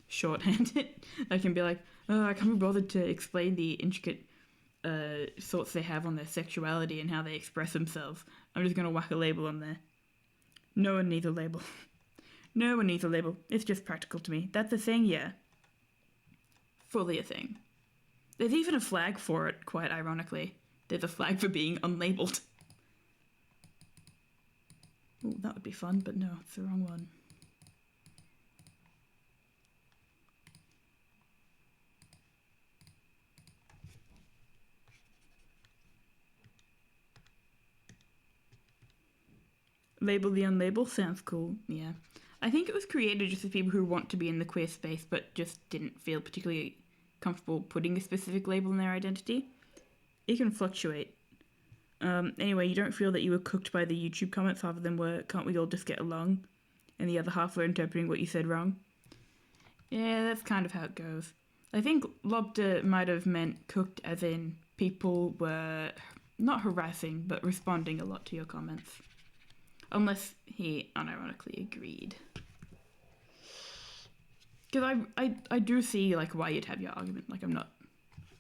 shorthand it. I can be like, oh, I can't be bothered to explain the intricate thoughts they have on their sexuality and how they express themselves. I'm just gonna whack a label on there. No one needs a label. No one needs a label. It's just practical to me. That's a thing, yeah. Fully a thing. There's even a flag for it, quite ironically. There's a flag for being unlabeled. Oh, that would be fun, but no, it's the wrong one. Label the unlabeled sounds cool, yeah. I think it was created just for people who want to be in the queer space but just didn't feel particularly comfortable putting a specific label in their identity. It can fluctuate. Anyway, you don't feel that you were cooked by the YouTube comments, half of them were, can't we all just get along? And the other half were interpreting what you said wrong. Yeah, that's kind of how it goes. I think Lobster might have meant cooked as in people were not harassing, but responding a lot to your comments. Unless he unironically agreed. Because I do see like why you'd have your argument. Like I'm not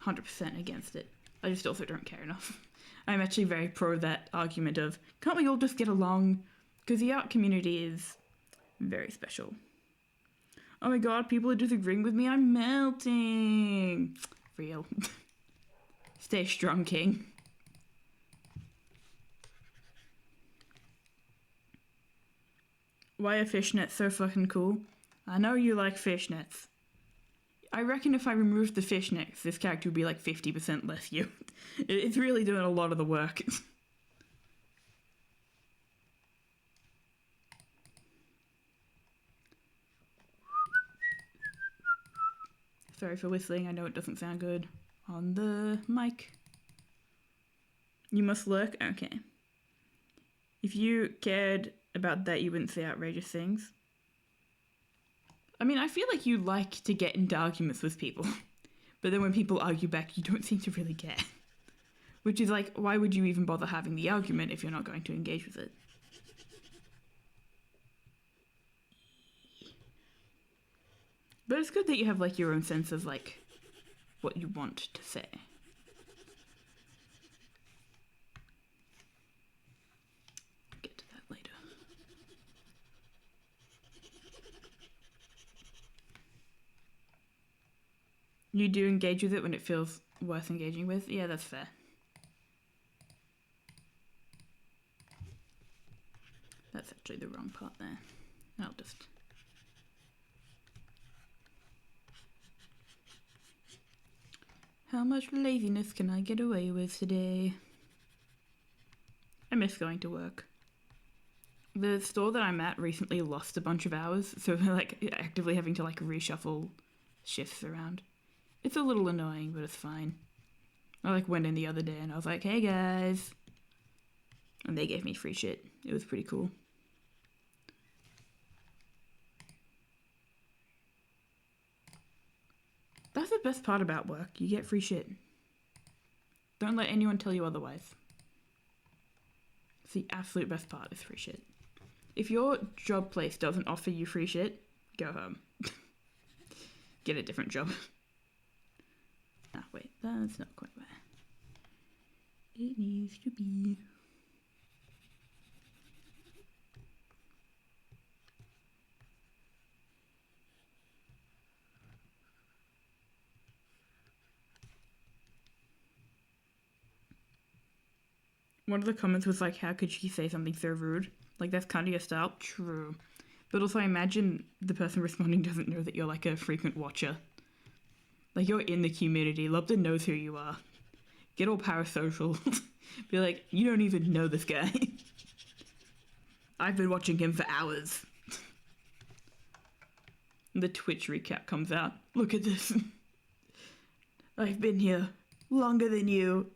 100% against it. I just also don't care enough. I'm actually very pro that argument of can't we all just get along? Because the art community is very special. Oh my god, people are disagreeing with me. I'm melting. Real. Stay strong, King. Why are fishnets so fucking cool? I know you like fishnets. I reckon if I removed the fishnets, this character would be like 50% less you. It's really doing a lot of the work. Sorry for whistling, I know it doesn't sound good on the mic. You must lurk? Okay. If you cared about that, you wouldn't say outrageous things. I mean, I feel like you like to get into arguments with people, but then when people argue back, you don't seem to really care. Which is like, why would you even bother having the argument if you're not going to engage with it? But it's good that you have like your own sense of like what you want to say. Get to that later. You do engage with it when it feels worth engaging with? Yeah, that's fair. That's actually the wrong part there. I'll just... How much laziness can I get away with today? I miss going to work. The store that I'm at recently lost a bunch of hours, so we're like actively having to like reshuffle shifts around. It's a little annoying, but it's fine. I like went in the other day and I was like, hey guys. And they gave me free shit. It was pretty cool. That's the best part about work. You get free shit. Don't let anyone tell you otherwise. It's the absolute best part is free shit. If your job place doesn't offer you free shit, go home. Get a different job. Ah, wait, that's not quite where it needs to be. One of the comments was like, how could she say something so rude? Like, that's kind of your style. True. But also, I imagine the person responding doesn't know that you're like a frequent watcher. Like, you're in the community. Lobster knows who you are. Get all parasocial. Be like, you don't even know this guy. I've been watching him for hours. The Twitch recap comes out. Look at this. I've been here longer than you.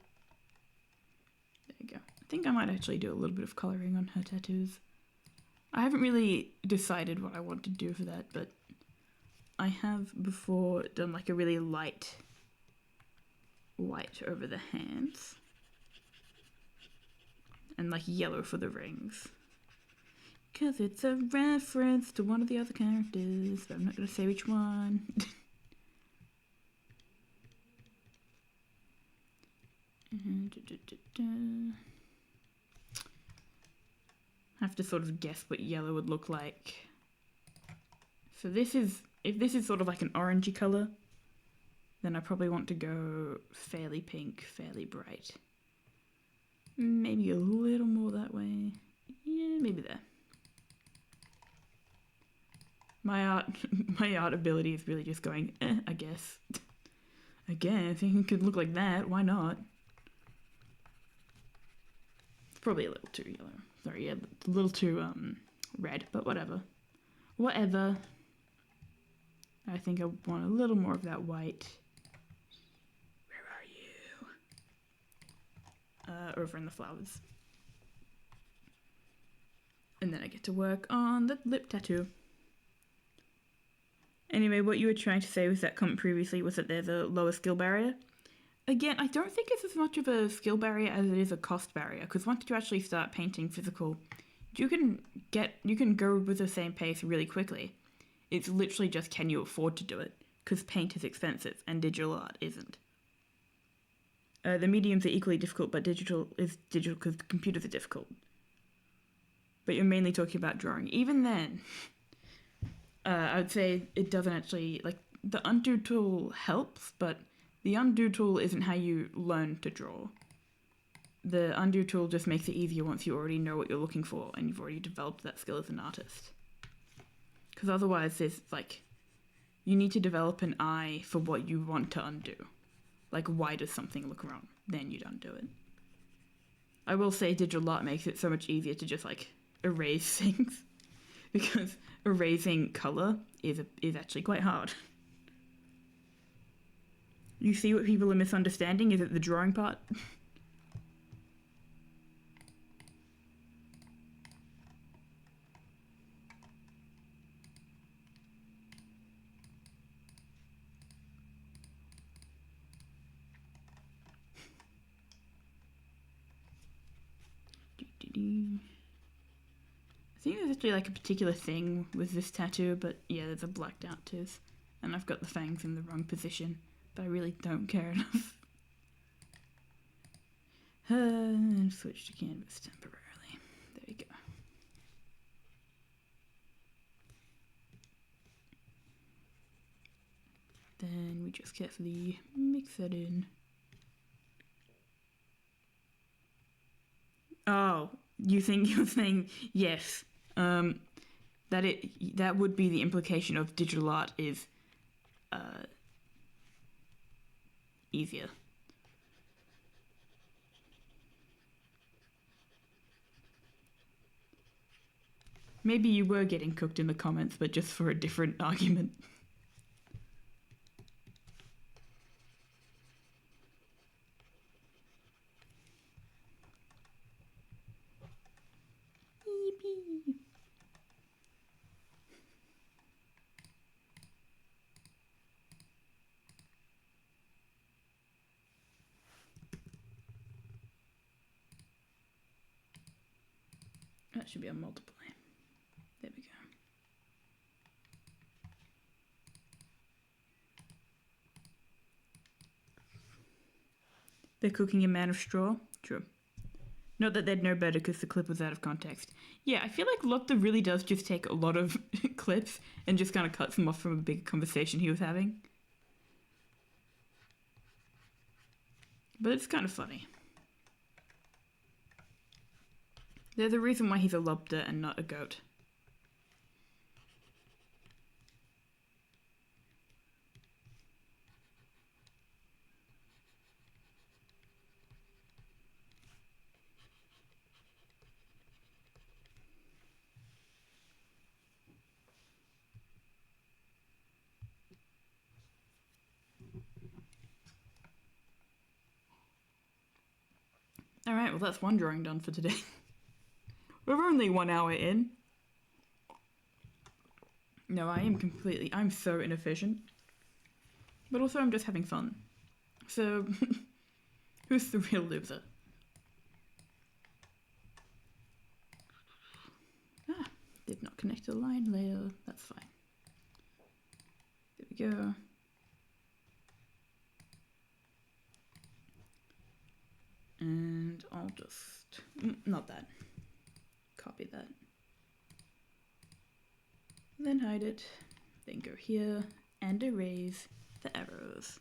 There you go. I think I might actually do a little bit of colouring on her tattoos. I haven't really decided what I want to do for that, but I have before done like a really light white over the hands and like yellow for the rings. Because it's a reference to one of the other characters, but I'm not going to say which one. I have to sort of guess what yellow would look like. So this is, if this is sort of like an orangey colour, then I probably want to go fairly pink, fairly bright. Maybe a little more that way. Yeah, maybe there. My art ability is really just going, I guess. I guess it could look like that, why not? It's probably a little too yellow. Sorry, yeah, a little too red, but whatever. Whatever. I think I want a little more of that white. Where are you? Over in the flowers. And then I get to work on the lip tattoo. Anyway, what you were trying to say with that comment previously was that there's a lower skill barrier. Again, I don't think it's as much of a skill barrier as it is a cost barrier, because once you actually start painting physical, you can go with the same pace really quickly. It's literally just, can you afford to do it? Because paint is expensive and digital art isn't. The mediums are equally difficult, but digital is digital because computers are difficult. But you're mainly talking about drawing. Even then, I would say it doesn't actually, like, the undo tool helps, but the undo tool isn't how you learn to draw. The undo tool just makes it easier once you already know what you're looking for and you've already developed that skill as an artist. Because otherwise there's, like, you need to develop an eye for what you want to undo. Like, why does something look wrong? Then you'd undo it. I will say digital art makes it so much easier to just, like, erase things. Because erasing colour is actually quite hard. You see what people are misunderstanding? Is it the drawing part? I think there's actually like a particular thing with this tattoo, but yeah, there's a blacked out tooth. And I've got the fangs in the wrong position, but I really don't care enough. And switch to canvas temporarily. There you go. Then we just carefully mix that in. Oh, you're saying yes. That would be the implication of digital art is easier. Maybe you were getting cooked in the comments, but just for a different argument. Yippee. That should be a multiply. There we go. They're cooking a man of straw? True. Not that they'd know better because the clip was out of context. Yeah, I feel like Lopta really does just take a lot of clips and just kind of cuts them off from a big conversation he was having. But it's kind of funny. There's a reason why he's a Lopta and not a goat. Alright, well that's one drawing done for today. We're only 1 hour in. No, I'm so inefficient. But also I'm just having fun. So, who's the real loser? Ah, Did not connect to the line layer. That's fine. There we go. And I'll just... not that. Copy that. Then hide it. Then go here and erase the arrows.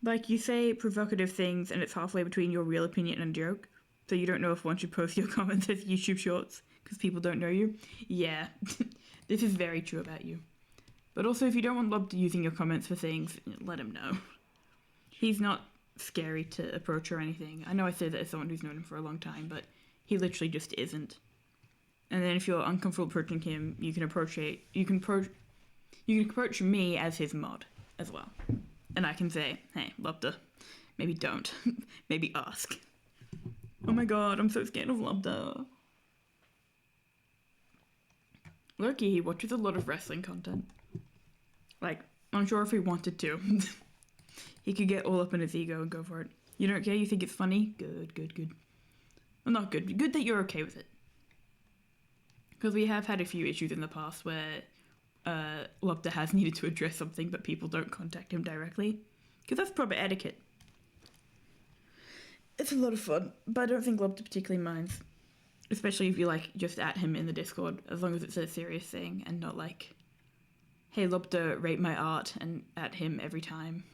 Like, you say provocative things and it's halfway between your real opinion and a joke, so you don't know if one should post your comments as YouTube shorts because people don't know you. Yeah, this is very true about you. But also, if you don't want Lob using your comments for things, let him know. He's not scary to approach or anything. I know I say that as someone who's known him for a long time, but he literally just isn't. And then if you're uncomfortable approaching him, you can approach me as his mod as well. And I can say, hey, Lobda, maybe don't. Maybe ask. Oh my god, I'm so scared of Lobda. Loki, he watches a lot of wrestling content. Like, I'm sure if he wanted to, he could get all up in his ego and go for it. You don't care? You think it's funny? Good, good, good. Well, not good. Good that you're okay with it. Because we have had a few issues in the past where Lobda has needed to address something, but people don't contact him directly. Because that's proper etiquette. It's a lot of fun, but I don't think Lobda particularly minds. Especially if you, like, just at him in the Discord, as long as it's a serious thing and not like, hey, Lobda, rate my art, and at him every time.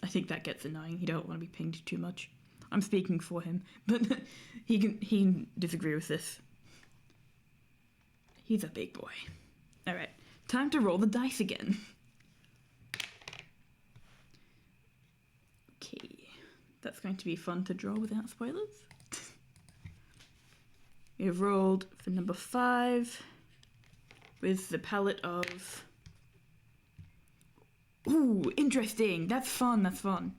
I think that gets annoying. You don't want to be pinged too much. I'm speaking for him, but he can disagree with this. He's a big boy. Alright, time to roll the dice again. Okay, that's going to be fun to draw without spoilers. We have rolled for number 5 with the palette of... Ooh, interesting. That's fun, that's fun.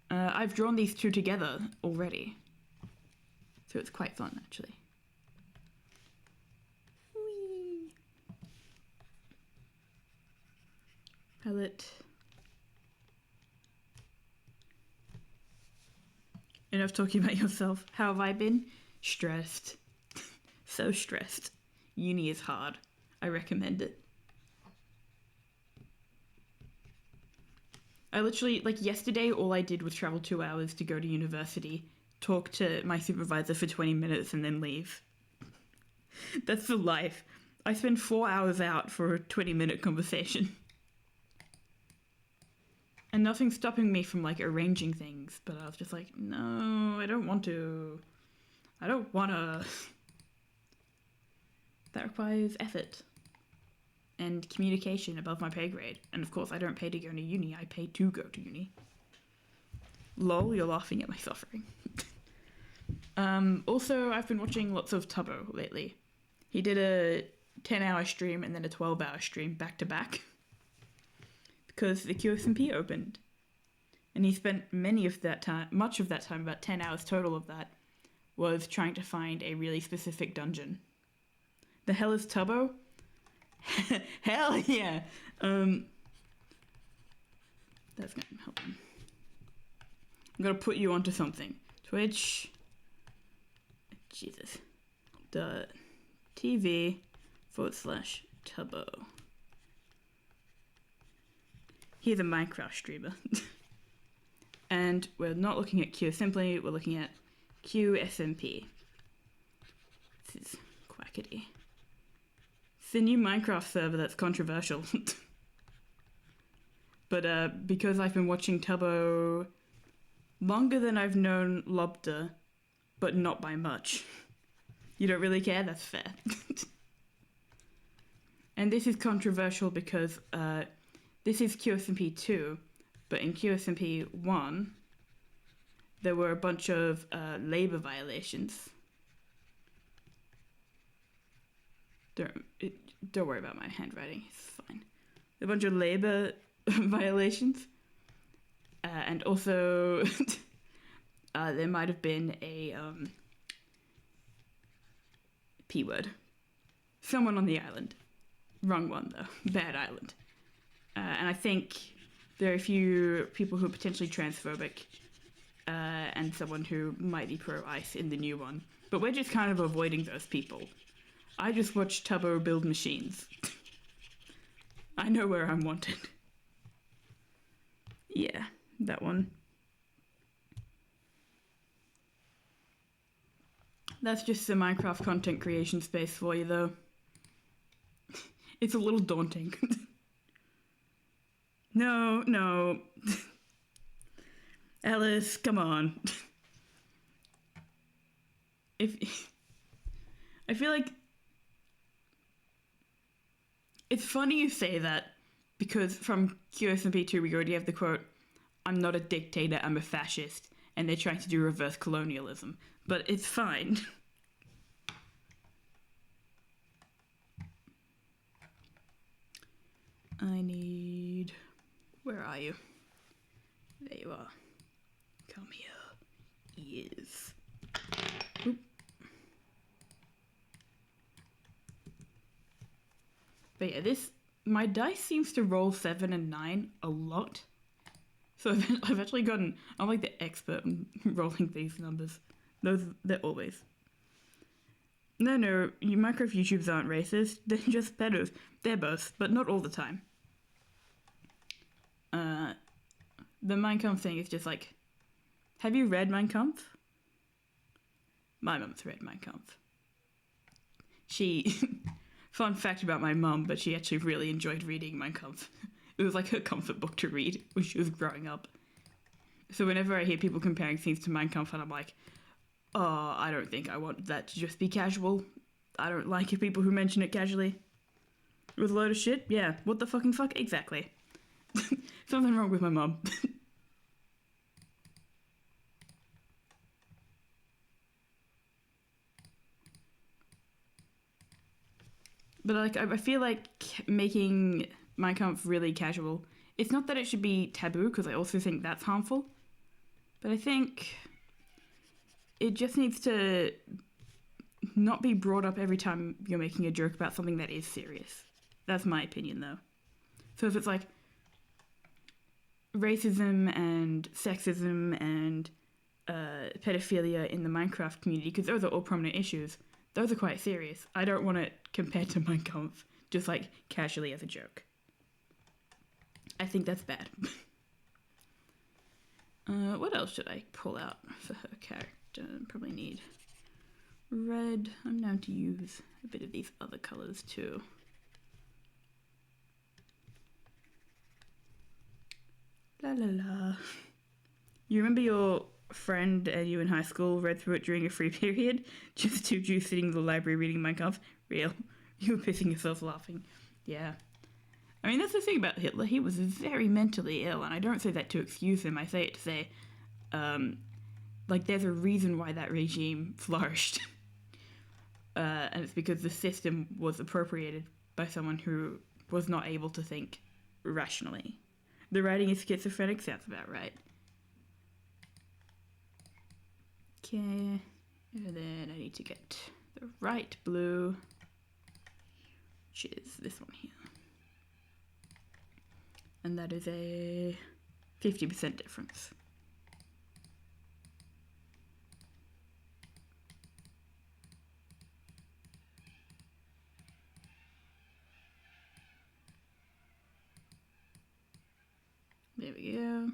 I've drawn these two together already. So it's quite fun, actually. Whee! Palette. Enough talking about yourself. How have I been? Stressed. So stressed. Uni is hard. I recommend it. I literally, like yesterday, all I did was travel 2 hours to go to university, talk to my supervisor for 20 minutes and then leave. That's the life. I spend 4 hours out for a 20-minute conversation. And nothing's stopping me from, like, arranging things, but I was just like, no, I don't want to. I don't wanna. That requires effort. And communication above my pay grade. And of course, I don't pay to go to uni, I pay to go to uni. Lol, you're laughing at my suffering. Also, I've been watching lots of Tubbo lately. He did a 10-hour stream and then a 12-hour stream back to back. Because the QSMP opened. And he spent much of that time, about 10 hours total of that, was trying to find a really specific dungeon. The hell is Tubbo? Hell yeah! That's gonna help him. I'm gonna put you onto something. Twitch. Jesus. TV/Tubbo. He's a Minecraft streamer. And we're not looking at QSimply, we're looking at QSMP. This is quackity. It's a new Minecraft server that's controversial. But because I've been watching Tubbo longer than I've known Lobda, but not by much. You don't really care? That's fair. And this is controversial because this is QSMP 2, but in QSMP 1, there were a bunch of labor violations. Don't worry about my handwriting, it's fine. A bunch of labor violations. And also, there might have been a P word. Someone on the island. Wrong one, though. Bad island. And I think there are a few people who are potentially transphobic, and someone who might be pro-ICE in the new one. But we're just kind of avoiding those people. I just watch Tubbo build machines. I know where I'm wanted. Yeah, that one. That's just the Minecraft content creation space for you, though. It's a little daunting. No. Alice, come on. I feel like it's funny you say that because from QSMP2 we already have the quote, "I'm not a dictator, I'm a fascist," and they're trying to do reverse colonialism. But it's fine. I need... Where are you? There you are. Come here. Yes. Oop. But yeah, my dice seems to roll 7 and 9 a lot. So I've actually gotten, I'm like the expert in rolling these numbers. They're always. No, Minecraft YouTubers aren't racist. They're just better. They're both, but not all the time. The Mein Kampf thing is just like, have you read Mein Kampf? My mum's read Mein Kampf. She, fun fact about my mum, but she actually really enjoyed reading Mein Kampf. It was like her comfort book to read when she was growing up. So whenever I hear people comparing things to Mein Kampf, and I'm like, oh, I don't think I want that to just be casual. I don't like it people who mention it casually. With a load of shit? Yeah, what the fucking fuck? Exactly. Something wrong with my mum. But like, I feel like making Mein Kampf really casual. It's not that it should be taboo, because I also think that's harmful. But I think it just needs to not be brought up every time you're making a joke about something that is serious. That's my opinion, though. So if it's like racism and sexism and pedophilia in the Minecraft community, because those are all prominent issues, those are quite serious. I don't want it compared to Mein Kampf, just like casually as a joke. I think that's bad. What else should I pull out for her character? Probably need red. I'm down to use a bit of these other colors too. La la la. You remember your friend and you in high school read through it during a free period? Just two Jews sitting in the library reading Mein Kampf? Real. You were pissing yourself laughing. Yeah. I mean, that's the thing about Hitler. He was very mentally ill, and I don't say that to excuse him. I say it to say, like, there's a reason why that regime flourished. And it's because the system was appropriated by someone who was not able to think rationally. The writing is schizophrenic, sounds about right. Okay, and then I need to get the right blue, which is this one here. And that is a 50% difference. There we go.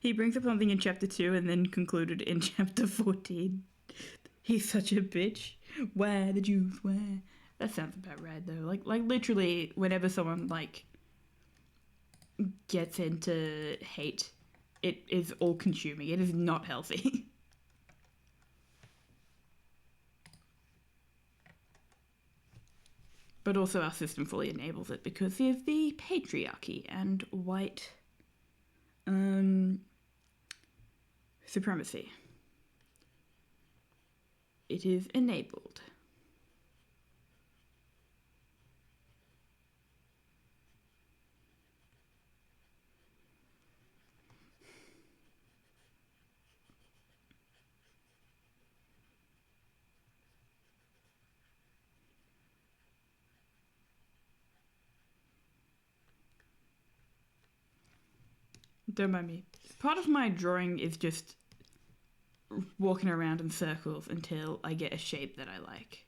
He brings up something in chapter 2 and then concluded in chapter 14. He's such a bitch. Where the Jews, where? That sounds about right though. Like literally, whenever someone like gets into hate, it is all consuming. It is not healthy. But also our system fully enables it because of the patriarchy and white supremacy. It is enabled. Don't mind me. Part of my drawing is just walking around in circles until I get a shape that I like.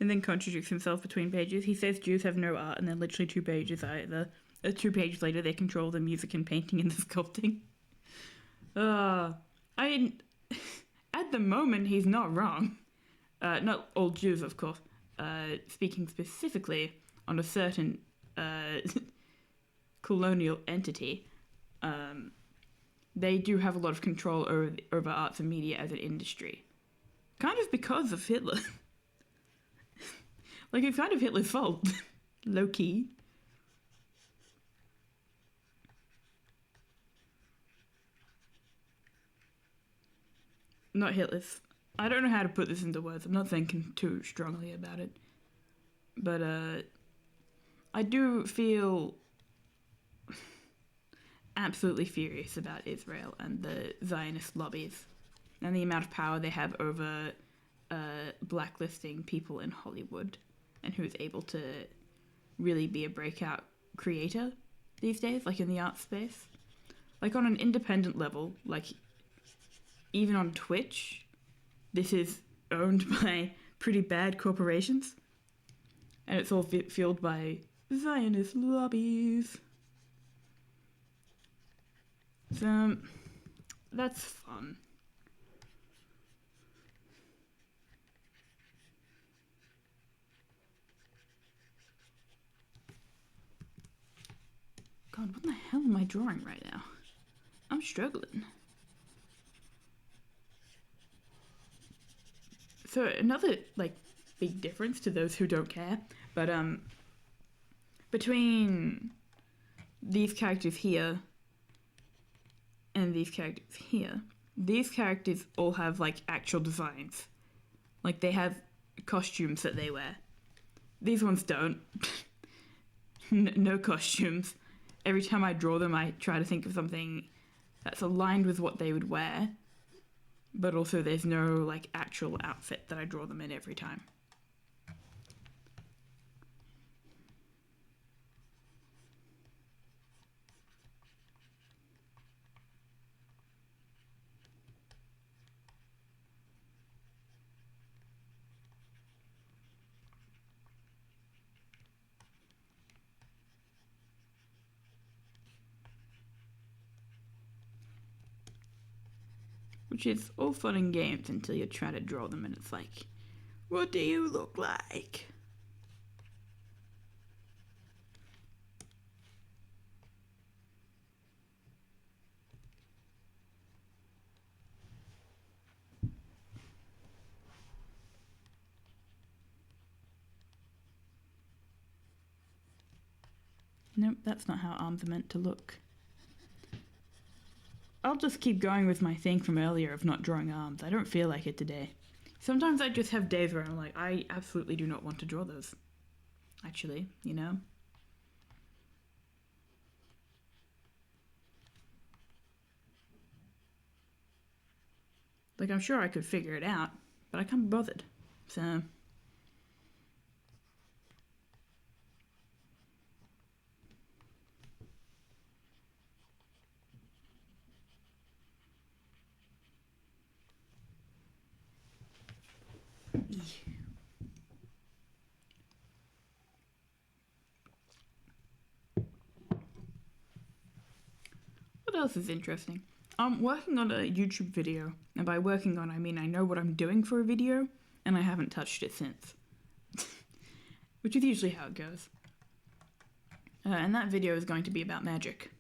And then contradicts himself between pages. He says Jews have no art, and then literally 2 pages either. 2 pages later, they control the music and painting and the sculpting. I mean, at the moment, he's not wrong. Not all Jews, of course. Speaking specifically on a certain colonial entity, they do have a lot of control over arts and media as an industry. Kind of because of Hitler. Like, it's kind of Hitler's fault. Low-key. Not Hitler's. I don't know how to put this into words. I'm not thinking too strongly about it. But, I do feel absolutely furious about Israel and the Zionist lobbies and the amount of power they have over blacklisting people in Hollywood and who is able to really be a breakout creator these days, like in the art space. Like on an independent level, like even on Twitch, this is owned by pretty bad corporations. And it's all fueled by Zionist lobbies. So, that's fun. God, what the hell am I drawing right now? I'm struggling. So another, like, big difference to those who don't care, but, between these characters here and these characters here, these characters all have, like, actual designs. Like, they have costumes that they wear. These ones don't. No costumes. Every time I draw them, I try to think of something that's aligned with what they would wear, but also there's no, like, actual outfit that I draw them in every time. Which is all fun and games until you try to draw them and it's like, what do you look like? Nope, that's not how arms are meant to look. I'll just keep going with my thing from earlier of not drawing arms. I don't feel like it today. Sometimes I just have days where I'm like, I absolutely do not want to draw those. Actually, you know? Like, I'm sure I could figure it out, but I can't be bothered. So... What else is interesting? I'm working on a YouTube video, and by working on I mean I know what I'm doing for a video, and I haven't touched it since. Which is usually how it goes. And that video is going to be about magic.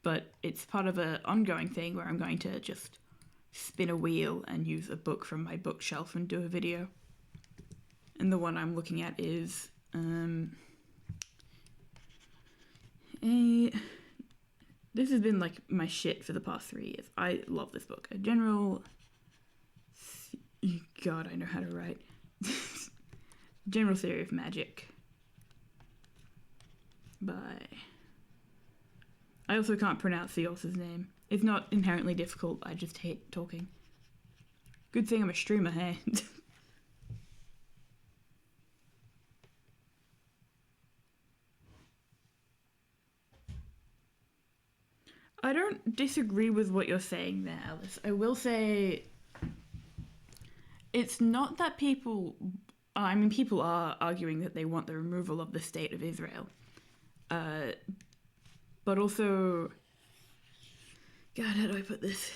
But it's part of an ongoing thing where I'm going to just spin a wheel and use a book from my bookshelf and do a video. And the one I'm looking at is this has been like my shit for the past 3 years. I love this book. A general God, I know how to write. General Theory of Magic by... I also can't pronounce the author's name. It's not inherently difficult, I just hate talking. Good thing I'm a streamer, hey? I don't disagree with what you're saying there, Alice. I will say it's not that people... I mean, people are arguing that they want the removal of the state of Israel. But also... God, how do I put this?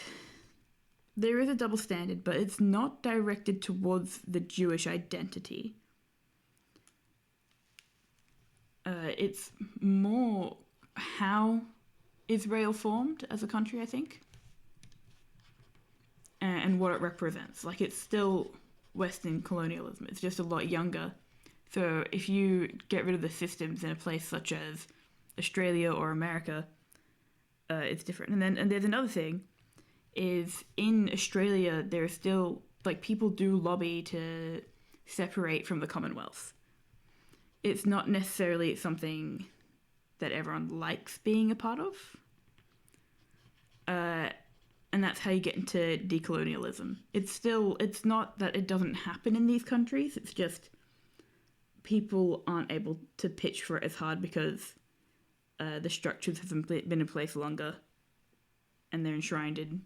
There is a double standard, but it's not directed towards the Jewish identity. It's more how Israel formed as a country, I think, and what it represents. Like, it's still Western colonialism. It's just a lot younger. So if you get rid of the systems in a place such as Australia or America, it's different. And there's another thing, is in Australia there are still, like, people do lobby to separate from the Commonwealth. It's not necessarily something that everyone likes being a part of. And that's how you get into decolonialism. It's not that it doesn't happen in these countries, it's just people aren't able to pitch for it as hard because the structures have been in place longer and they're enshrined in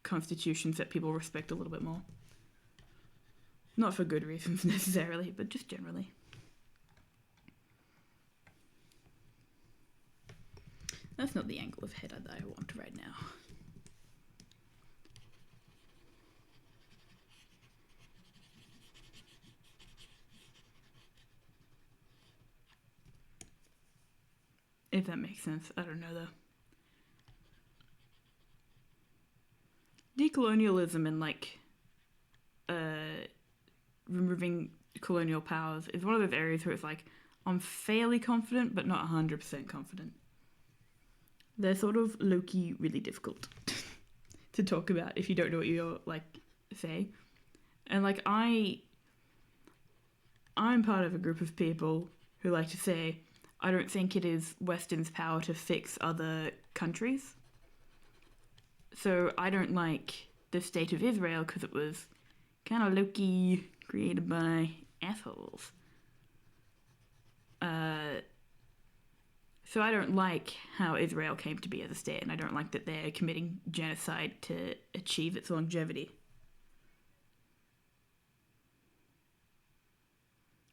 constitutions that people respect a little bit more. Not for good reasons necessarily, but just generally. That's not the angle of head that I want right now. If that makes sense. I don't know though. Decolonialism and, like, removing colonial powers is one of those areas where it's like, I'm fairly confident, but not 100% confident. They're sort of low-key really difficult to talk about if you don't know what you're, like, say. And, like, I'm part of a group of people who like to say, I don't think it is Western's power to fix other countries. So I don't like the state of Israel because it was kind of low-key created by assholes. So I don't like how Israel came to be as a state, and I don't like that they're committing genocide to achieve its longevity.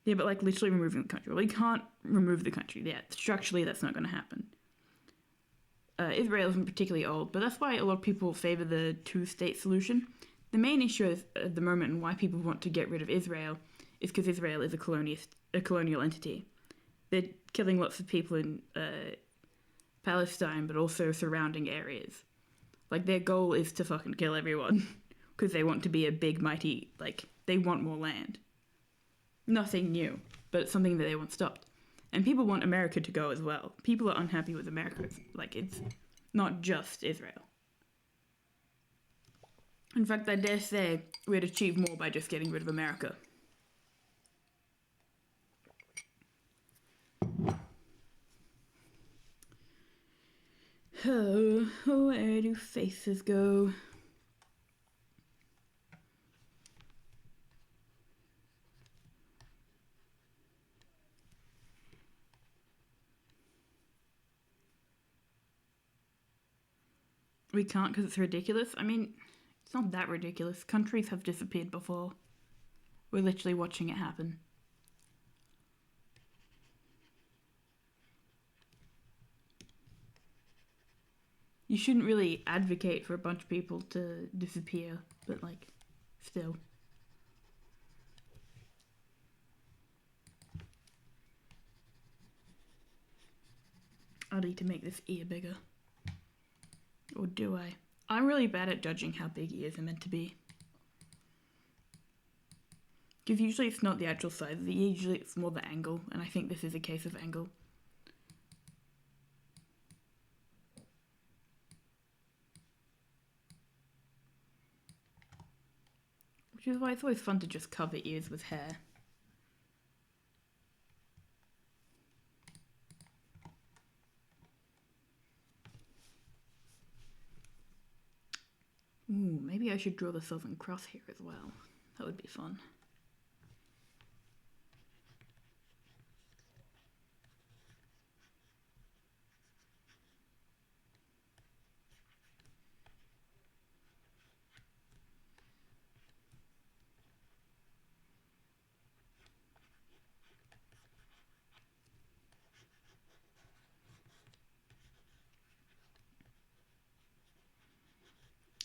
Yeah, but, like, literally removing the country. Well, you can't remove the country. Yeah, structurally that's not going to happen. Israel isn't particularly old, but that's why a lot of people favor the two-state solution. The main issue is, at the moment, and why people want to get rid of Israel is because Israel is a colonial entity. They're killing lots of people in Palestine, but also surrounding areas. Like, their goal is to fucking kill everyone because they want to be a big, mighty, like, they want more land. Nothing new, but it's something that they want stopped. And people want America to go as well. People are unhappy with America. Like, it's not just Israel. In fact, I dare say we'd achieve more by just getting rid of America. Oh, where do faces go? We can't because it's ridiculous. I mean, it's not that ridiculous. Countries have disappeared before. We're literally watching it happen. You shouldn't really advocate for a bunch of people to disappear, but, like, still. I need to make this ear bigger. Or do I? I'm really bad at judging how big ears are meant to be. Because usually it's not the actual size, usually it's more the angle, and I think this is a case of angle. Which is why it's always fun to just cover ears with hair. Ooh, maybe I should draw the Southern Cross here as well. That would be fun.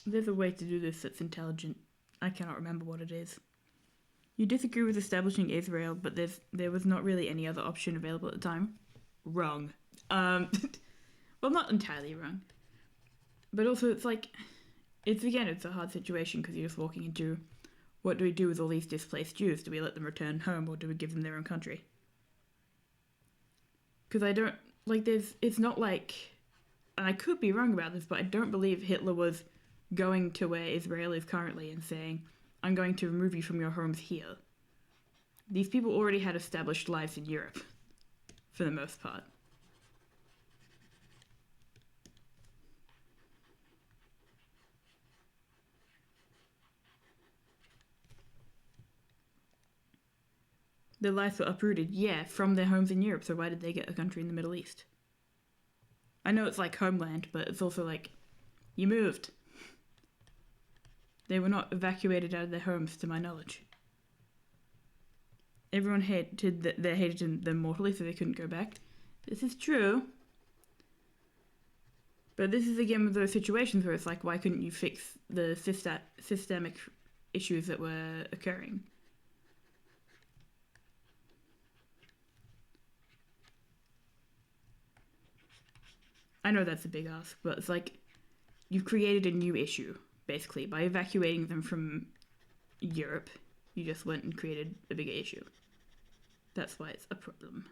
There's a way to do this that's intelligent. I cannot remember what it is. You disagree with establishing Israel, but there was not really any other option available at the time. Wrong. Well, not entirely wrong. But also, it's like, it's a hard situation because you're just walking into, what do we do with all these displaced Jews? Do we let them return home or do we give them their own country? Because I don't, like, it's not like, and I could be wrong about this, but I don't believe Hitler was going to where Israel is currently and saying, I'm going to remove you from your homes here. These people already had established lives in Europe, for the most part. Their lives were uprooted, yeah, from their homes in Europe, so why did they get a country in the Middle East? I know it's like homeland, but it's also like, you moved. They were not evacuated out of their homes, to my knowledge. Everyone hated them mortally, so they couldn't go back. This is true. But this is again one of those situations where it's like, why couldn't you fix the systemic issues that were occurring? I know that's a big ask, but it's like, you've created a new issue. Basically, by evacuating them from Europe, you just went and created a bigger issue. That's why it's a problem.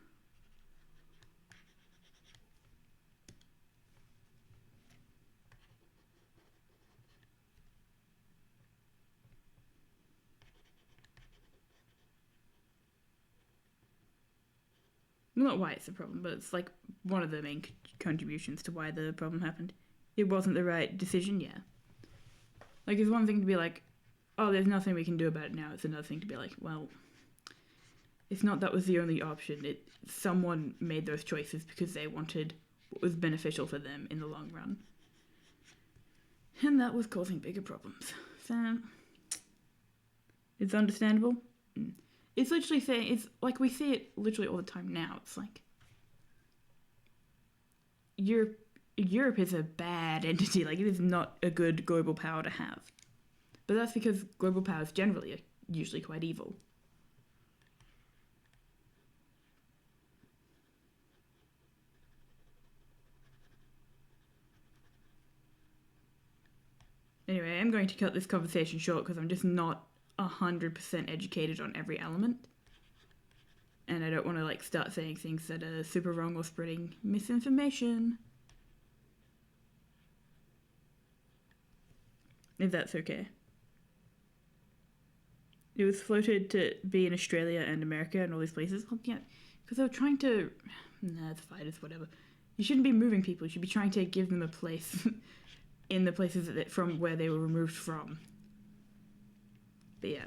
Well, not why it's a problem, but it's like one of the main contributions to why the problem happened. It wasn't the right decision, yeah. Like, it's one thing to be like, oh, there's nothing we can do about it now. It's another thing to be like, well, it's not that was the only option. Someone made those choices because they wanted what was beneficial for them in the long run. And that was causing bigger problems. So, it's understandable. It's literally saying, it's like we see it literally all the time now. It's like, Europe is a bad entity. Like, it is not a good global power to have. But that's because global powers generally are usually quite evil. Anyway, I'm going to cut this conversation short because I'm just not 100% educated on every element. And I don't want to, like, start saying things that are super wrong or spreading misinformation. If that's okay. It was floated to be in Australia and America and all these places. Well, yeah, because they were trying to... Nah, it's fine, it's whatever. You shouldn't be moving people. You should be trying to give them a place in the places from where they were removed from. But yeah.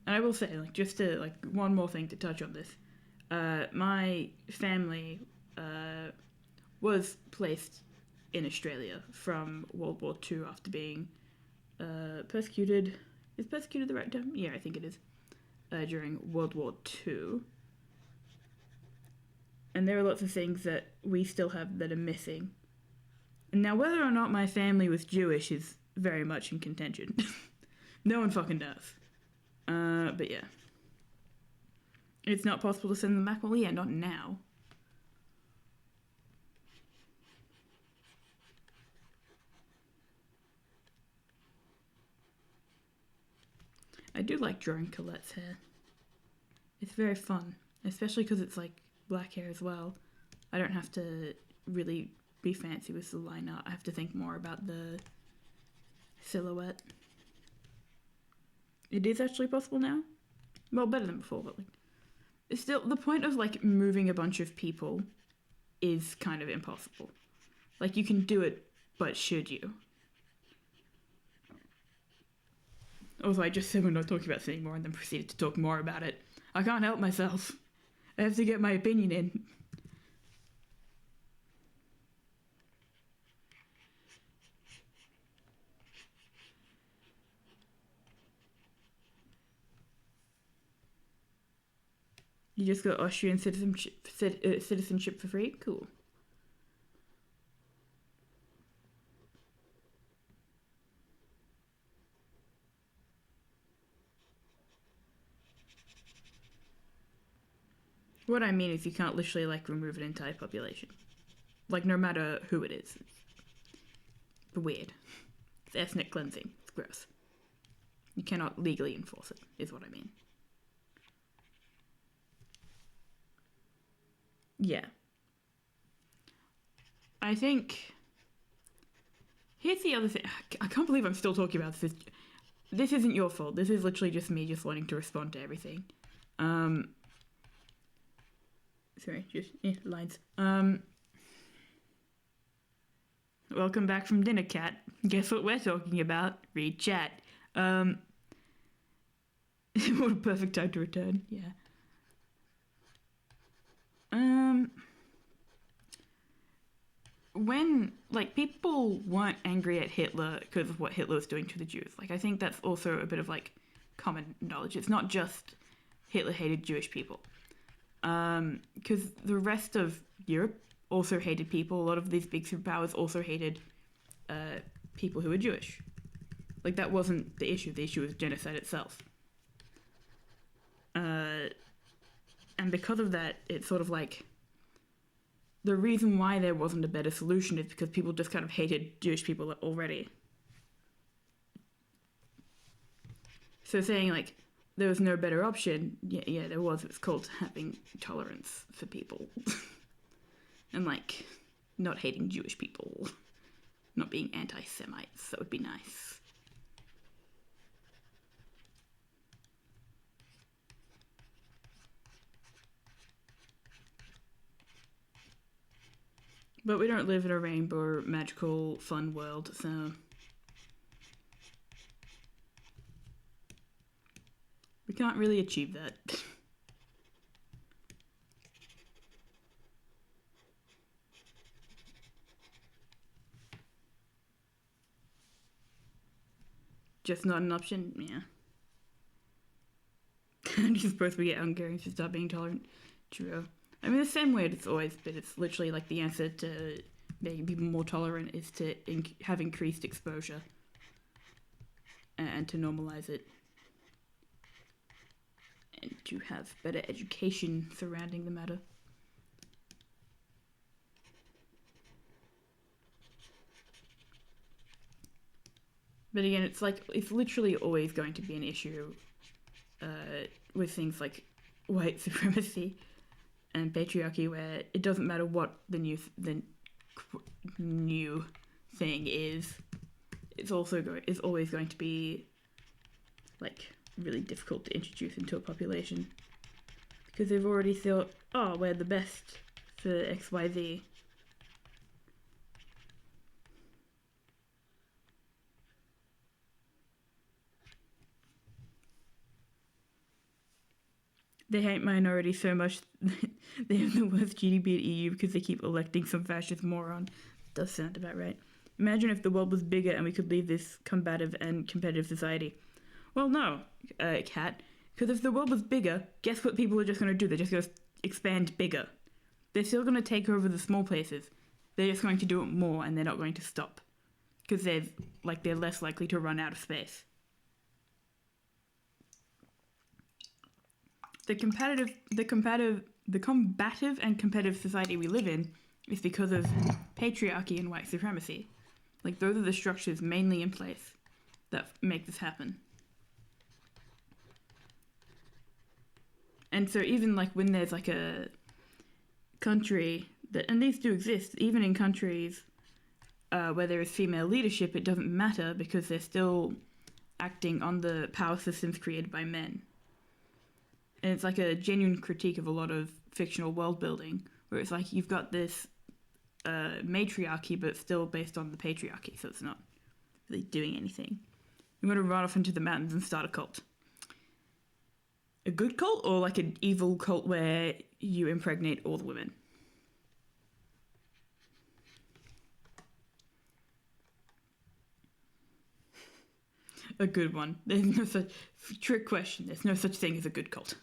And I will say, like, just to, like, one more thing to touch on this. My family was placed in Australia from World War II after being persecuted. Is persecuted the right term? Yeah, I think it is. During World War II. And there are lots of things that we still have that are missing. Now, whether or not my family was Jewish is very much in contention. No one fucking knows. But yeah. It's not possible to send them back? Well, yeah, not now. I do like drawing Colette's hair. It's very fun, especially because it's like black hair as well. I don't have to really be fancy with the line art. I have to think more about the silhouette. It is actually possible now. Well, better than before, but like, it's still the point of like moving a bunch of people is kind of impossible. Like you can do it, but should you? Also, I just said we're not talking about this anymore and then proceeded to talk more about it. I can't help myself. I have to get my opinion in. You just got Austrian citizenship for free? Cool. What I mean is you can't literally like remove an entire population. Like no matter who it is. It's weird. It's ethnic cleansing. It's gross. You cannot legally enforce it, is what I mean. Yeah. I think... Here's the other thing. I can't believe I'm still talking about this. This isn't your fault. This is literally just me just wanting to respond to everything. Sorry, just lines. Welcome back from dinner, Cat. Guess what we're talking about? Read chat. What a perfect time to return. Yeah. When like people weren't angry at Hitler because of what Hitler was doing to the Jews, like I think that's also a bit of like common knowledge. It's not just Hitler hated Jewish people. Because the rest of Europe also hated people. A lot of these big superpowers also hated people who were Jewish. Like, that wasn't the issue. The issue was genocide itself. And because of that, it's sort of like... The reason why there wasn't a better solution is because people just kind of hated Jewish people already. So saying, like, there was no better option. Yeah, there was. It's called having tolerance for people. And, like, not hating Jewish people. Not being anti-Semites. That would be nice. But we don't live in a rainbow, magical, fun world, so... we can't really achieve that. Just not an option? Yeah. You're supposed to get Hungarians to stop being tolerant. True. I mean, the same way it's always been. It's literally like the answer to making people more tolerant is to have increased exposure. And to normalize it. And to have better education surrounding the matter. But again, it's like, it's literally always going to be an issue with things like white supremacy and patriarchy, where it doesn't matter what the new thing is, it's always going to be like really difficult to introduce into a population because they've already thought, oh, we're the best for XYZ. They hate minorities so much they have the worst GDP at EU because they keep electing some fascist moron. Does sound about right. Imagine if the world was bigger and we could leave this combative and competitive society. Well, no, Kat, because if the world was bigger, guess what people are just going to do? They're just going to expand bigger. They're still going to take over the small places. They're just going to do it more and they're not going to stop. Because they're less likely to run out of space. The combative and competitive society we live in is because of patriarchy and white supremacy. Like, those are the structures mainly in place that make this happen. And so even like when there's like a country that, and these do exist, even in countries where there is female leadership, it doesn't matter because they're still acting on the power systems created by men. And it's like a genuine critique of a lot of fictional world building, where it's like you've got this matriarchy, but still based on the patriarchy, so it's not really doing anything. You want to run off into the mountains and start a cult. A good cult, or like an evil cult where you impregnate all the women? A good one. There's no such trick question. There's no such thing as a good cult.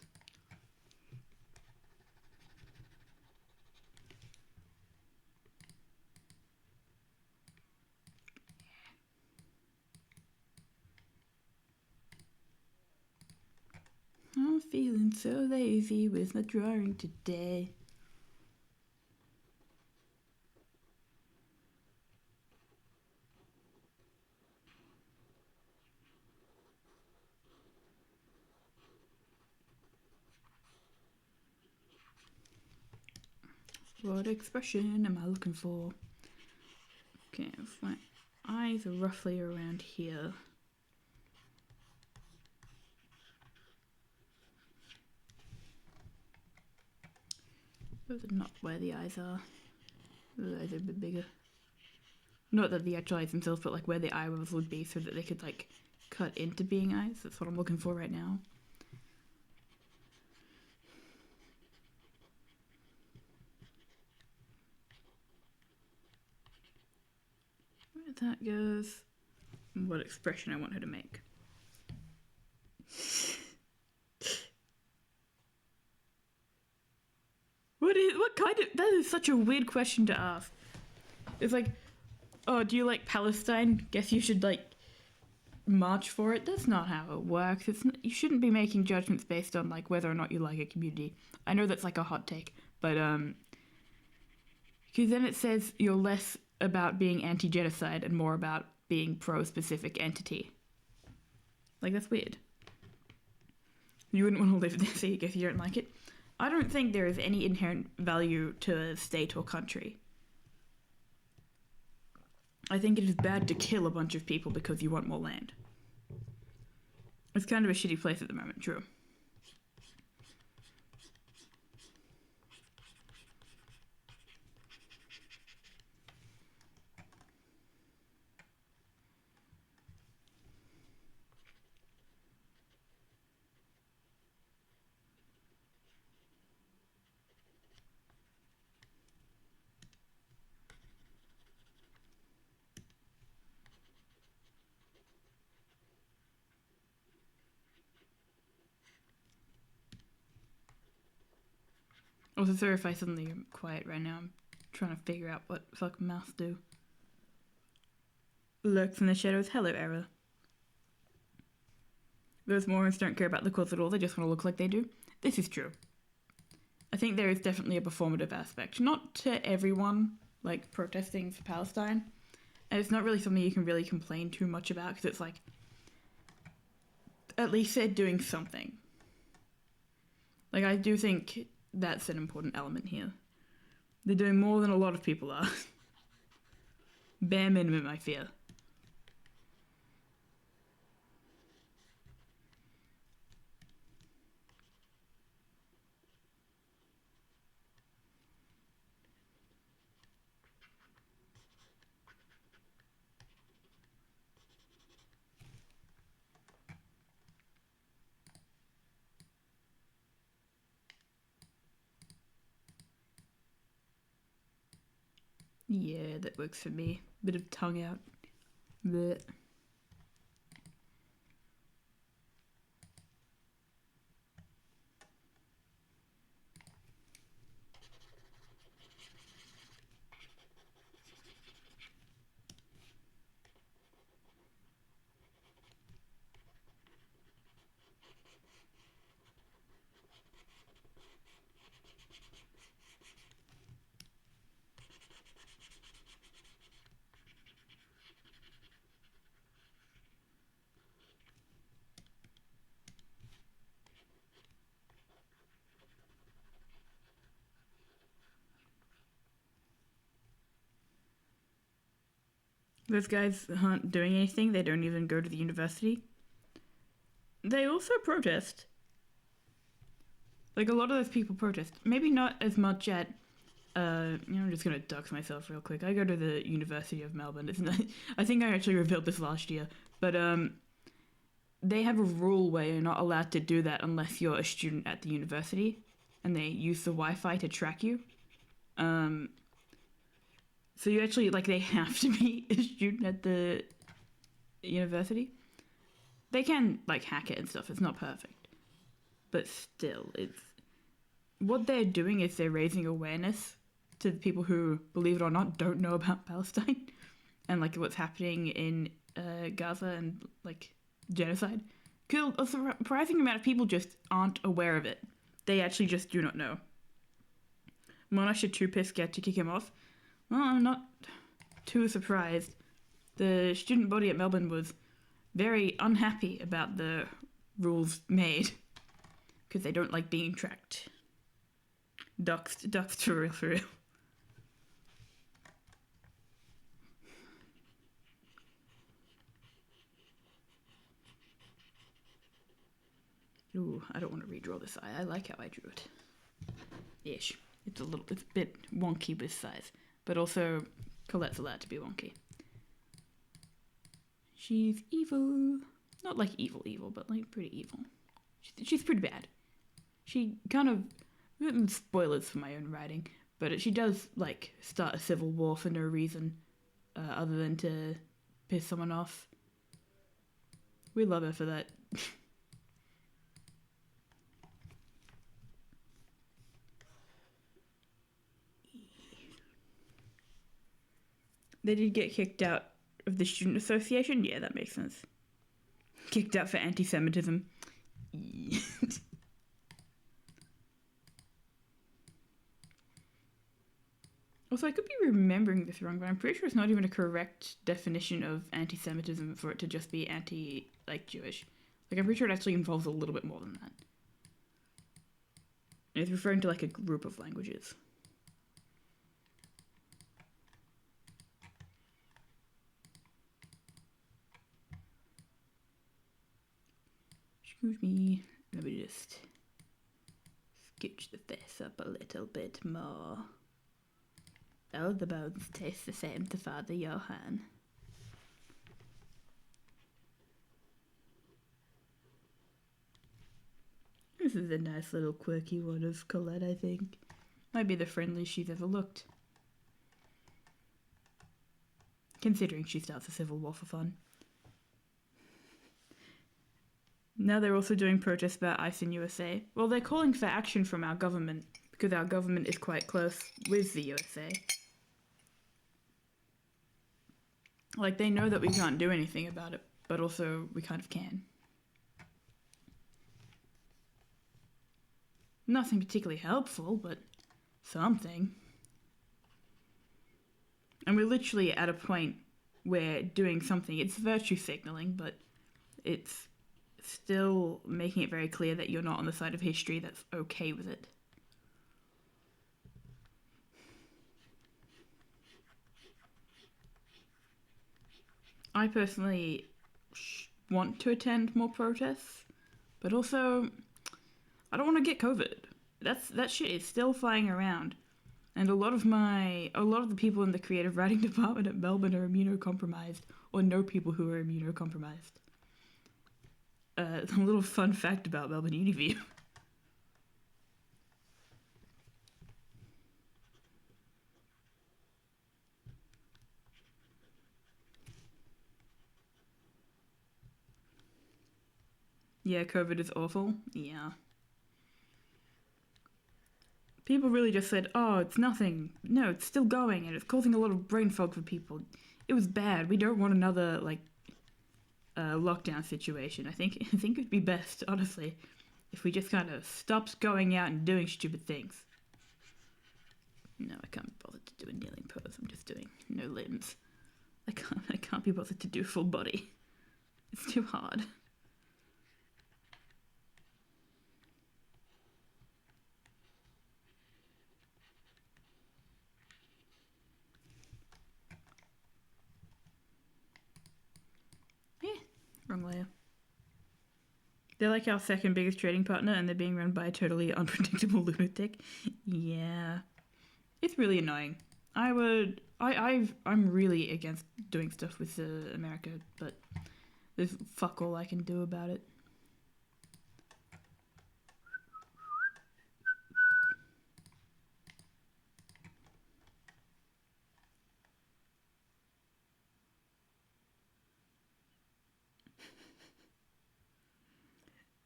I'm feeling so lazy with my drawing today. What expression am I looking for? Okay, if my eyes are roughly around here. Those are not where the eyes are. The eyes are a bit bigger. Not that the actual eyes themselves, but like where the eyebrows would be so that they could like cut into being eyes. That's what I'm looking for right now. Where that goes. And what expression I want her to make. What kind of... That is such a weird question to ask. It's like, oh, do you like Palestine? Guess you should, like, march for it. That's not how it works. You shouldn't be making judgments based on, like, whether or not you like a community. I know that's, like, a hot take, but, because then it says you're less about being anti-genocide and more about being pro-specific entity. Like, that's weird. You wouldn't want to live there, so you guess you don't like it. I don't think there is any inherent value to a state or country. I think it is bad to kill a bunch of people because you want more land. It's kind of a shitty place at the moment, true. Also, sorry if I suddenly am quiet right now. I'm trying to figure out what fuck mouths do. Lurks in the shadows. Hello, Era. Those morons don't care about the cause at all. They just want to look like they do. This is true. I think there is definitely a performative aspect. Not to everyone, like, protesting for Palestine. And it's not really something you can really complain too much about, because it's like, at least they're doing something. Like, I do think that's an important element here. They're doing more than a lot of people are. Bare minimum, I fear. Yeah, that works for me. Bit of tongue out. Blech. Those guys aren't doing anything. They don't even go to the university. they also protest. Like, a lot of those people protest. Maybe not as much at, I'm just gonna dox myself real quick. I go to the University of Melbourne. It's not, I think I actually revealed this last year. But, they have a rule where you're not allowed to do that unless you're a student at the university. And they use the Wi-Fi to track you. So you actually, like, they have to be a student at the university. They can, like, hack it and stuff. It's not perfect. But still, it's... What they're doing is they're raising awareness to the people who, believe it or not, don't know about Palestine. And, like, what's happening in Gaza and, like, genocide. A surprising amount of people just aren't aware of it. They actually just do not know. Monash too pissed to kick him off. Well, I'm not too surprised. The student body at Melbourne was very unhappy about the rules made because they don't like being tracked. Doxed for real, for real. Ooh, I don't want to redraw this eye. I like how I drew it. Ish. It's a bit wonky with size. But also, Colette's allowed to be wonky. She's evil. Not like evil, but like pretty evil. She's pretty bad. She kind of... Spoilers for my own writing. But she does, like, start a civil war for no reason. Other than to piss someone off. We love her for that. They did get kicked out of the student association? Yeah, that makes sense. Kicked out for anti-Semitism. Also, I could be remembering this wrong, but I'm pretty sure it's not even a correct definition of anti-Semitism for it to just be Jewish. Like, I'm pretty sure it actually involves a little bit more than that. It's referring to, like, a group of languages. Excuse me. Let me just scooch the face up a little bit more. Oh, the bones taste the same to Father Johann. This is a nice little quirky one of Colette, I think. Might be the friendliest she's ever looked. Considering she starts a civil war for fun. Now they're also doing protests about ICE in USA. Well, they're calling for action from our government, because our government is quite close with the USA. Like, they know that we can't do anything about it, but also we kind of can. Nothing particularly helpful, but something. And we're literally at a point where doing something, it's virtue signaling, but it's still making it very clear that you're not on the side of history that's okay with it. I personally want to attend more protests, but also I don't want to get COVID. That shit is still flying around, and a lot of the people in the creative writing department at Melbourne are immunocompromised or know people who are immunocompromised. A little fun fact about Melbourne Uniview. Yeah, COVID is awful. Yeah. People really just said, oh, it's nothing. No, it's still going, and it's causing a lot of brain fog for people. It was bad. We don't want another, lockdown situation. I think it'd be best, honestly, if we just kind of stopped going out and doing stupid things. No, I can't be bothered to do a kneeling pose. I'm just doing no limbs. I can't be bothered to do full body. It's too hard. Wrong layer. They're like our second biggest trading partner, and they're being run by a totally unpredictable lunatic. Yeah, it's really annoying. I'm really against doing stuff with America, but there's fuck all I can do about it.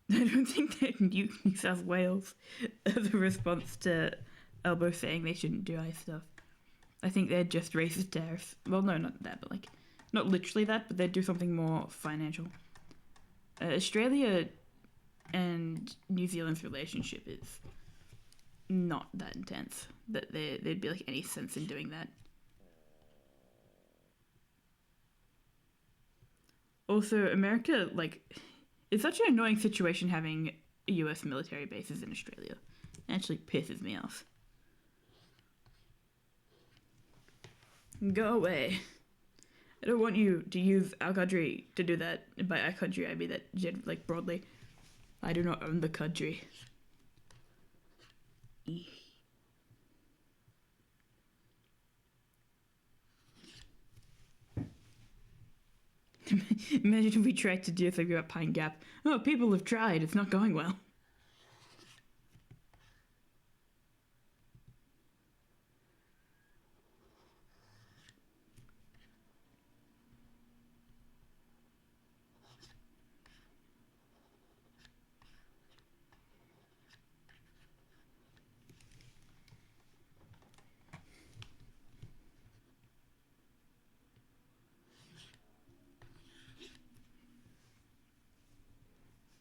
I don't think that New South Wales as a response to Elbow saying they shouldn't do ice stuff. I think they're just racist tariffs. Well, no, not that, but like, not literally that, but they'd do something more financial. Australia and New Zealand's relationship is not that intense that there'd be like any sense in doing that. Also, America, like, it's such an annoying situation having US military bases in Australia. It actually pisses me off. Go away. I don't want you to use our country to do that. By our country, I mean that, like, broadly. I do not own the country. Imagine if we tried to do something about Pine Gap. Oh, people have tried. It's not going well.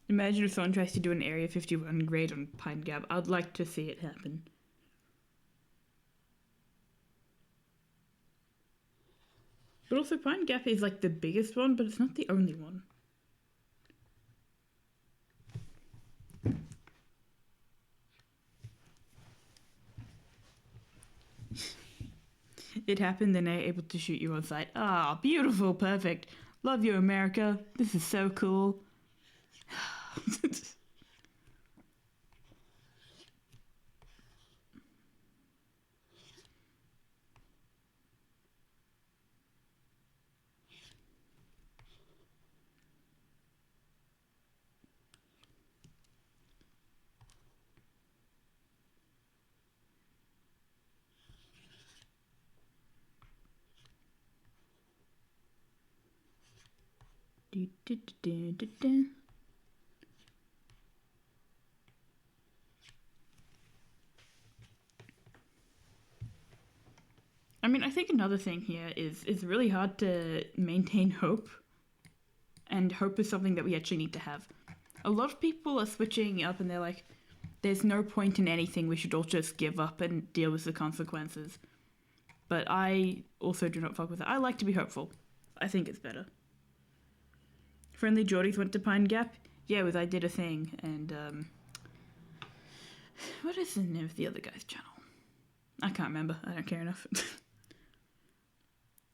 Imagine if someone tries to do an Area 51 raid on Pine Gap. I'd like to see it happen. But also, Pine Gap is like the biggest one, but it's not the only one. It happened, and they're able to shoot you on sight. Ah, beautiful, perfect. Love you, America. This is so cool. I mean, I think another thing here is it's really hard to maintain hope, and hope is something that we actually need to have. A lot of people are switching up and they're like, there's no point in anything, we should all just give up and deal with the consequences. But I also do not fuck with it. I like to be hopeful. I think it's better. Friendly Geordies went to Pine Gap. Yeah, with I Did a Thing, and what is the name of the other guy's channel? I can't remember. I don't care enough.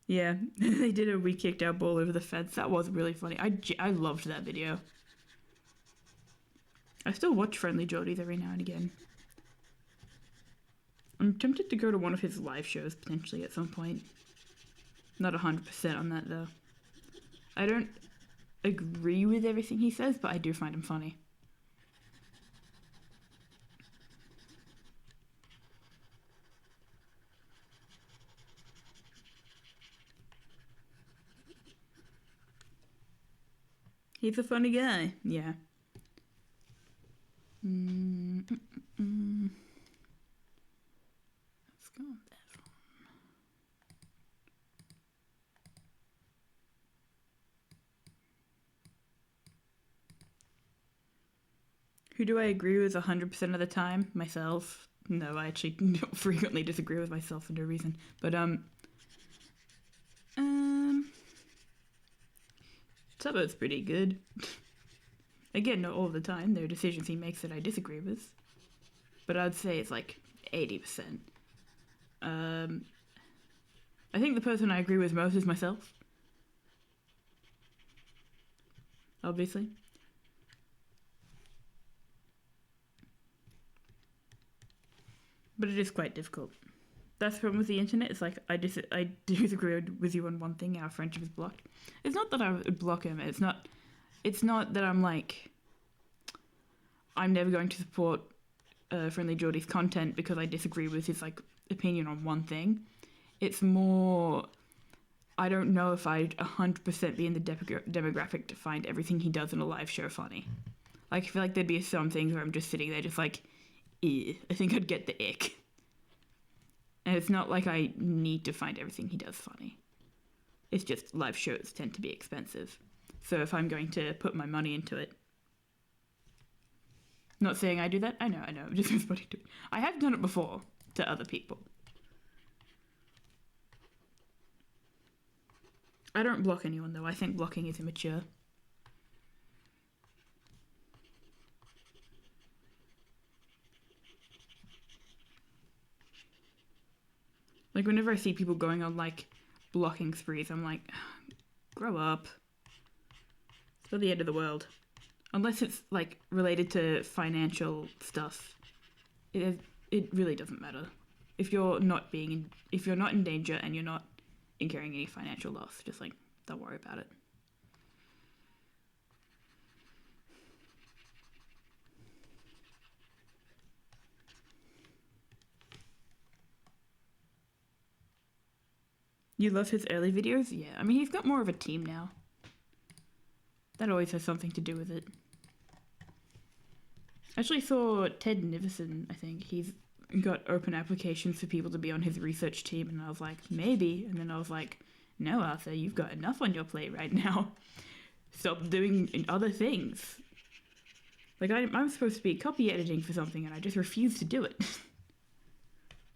Yeah, they did a We Kicked Our Ball Over the Fence. That was really funny. I loved that video. I still watch Friendly Geordies every now and again. I'm tempted to go to one of his live shows potentially at some point. Not 100% on that though. I don't agree with everything he says, but I do find him funny. He's a funny guy. Yeah. Let's go on that one. Who do I agree with 100% of the time? Myself. No, I actually frequently disagree with myself for no reason. But Tubbo's pretty good. Again, not all the time. There are decisions he makes that I disagree with. But I'd say it's like 80%. I think the person I agree with most is myself. Obviously. But it is quite difficult. That's the problem with the internet. It's like I disagree with you on one thing. Our friendship is blocked. It's not that I would block him. It's not that I'm like, I'm never going to support Friendly Geordie's content because I disagree with his like opinion on one thing. It's more, I don't know if I'd 100% be in the demographic to find everything he does in a live show funny. Like I feel like there'd be some things where I'm just sitting there just like, I think I'd get the ick. And it's not like I need to find everything he does funny. It's just live shows tend to be expensive. So if I'm going to put my money into it, not saying I do that. I know. I'm just responding to it. I have done it before to other people. I don't block anyone though. I think blocking is immature. Like whenever I see people going on like blocking sprees, I'm like, grow up. It's not the end of the world. Unless it's like related to financial stuff, it really doesn't matter. If you're not in danger and you're not incurring any financial loss, just like don't worry about it. You love his early videos? Yeah, I mean he's got more of a team now. That always has something to do with it. I actually saw Ted Nivison, I think. He's got open applications for people to be on his research team, and I was like, maybe. And then I was like, no, Arthur, you've got enough on your plate right now. Stop doing other things. Like, I'm supposed to be copy editing for something, and I just refuse to do it.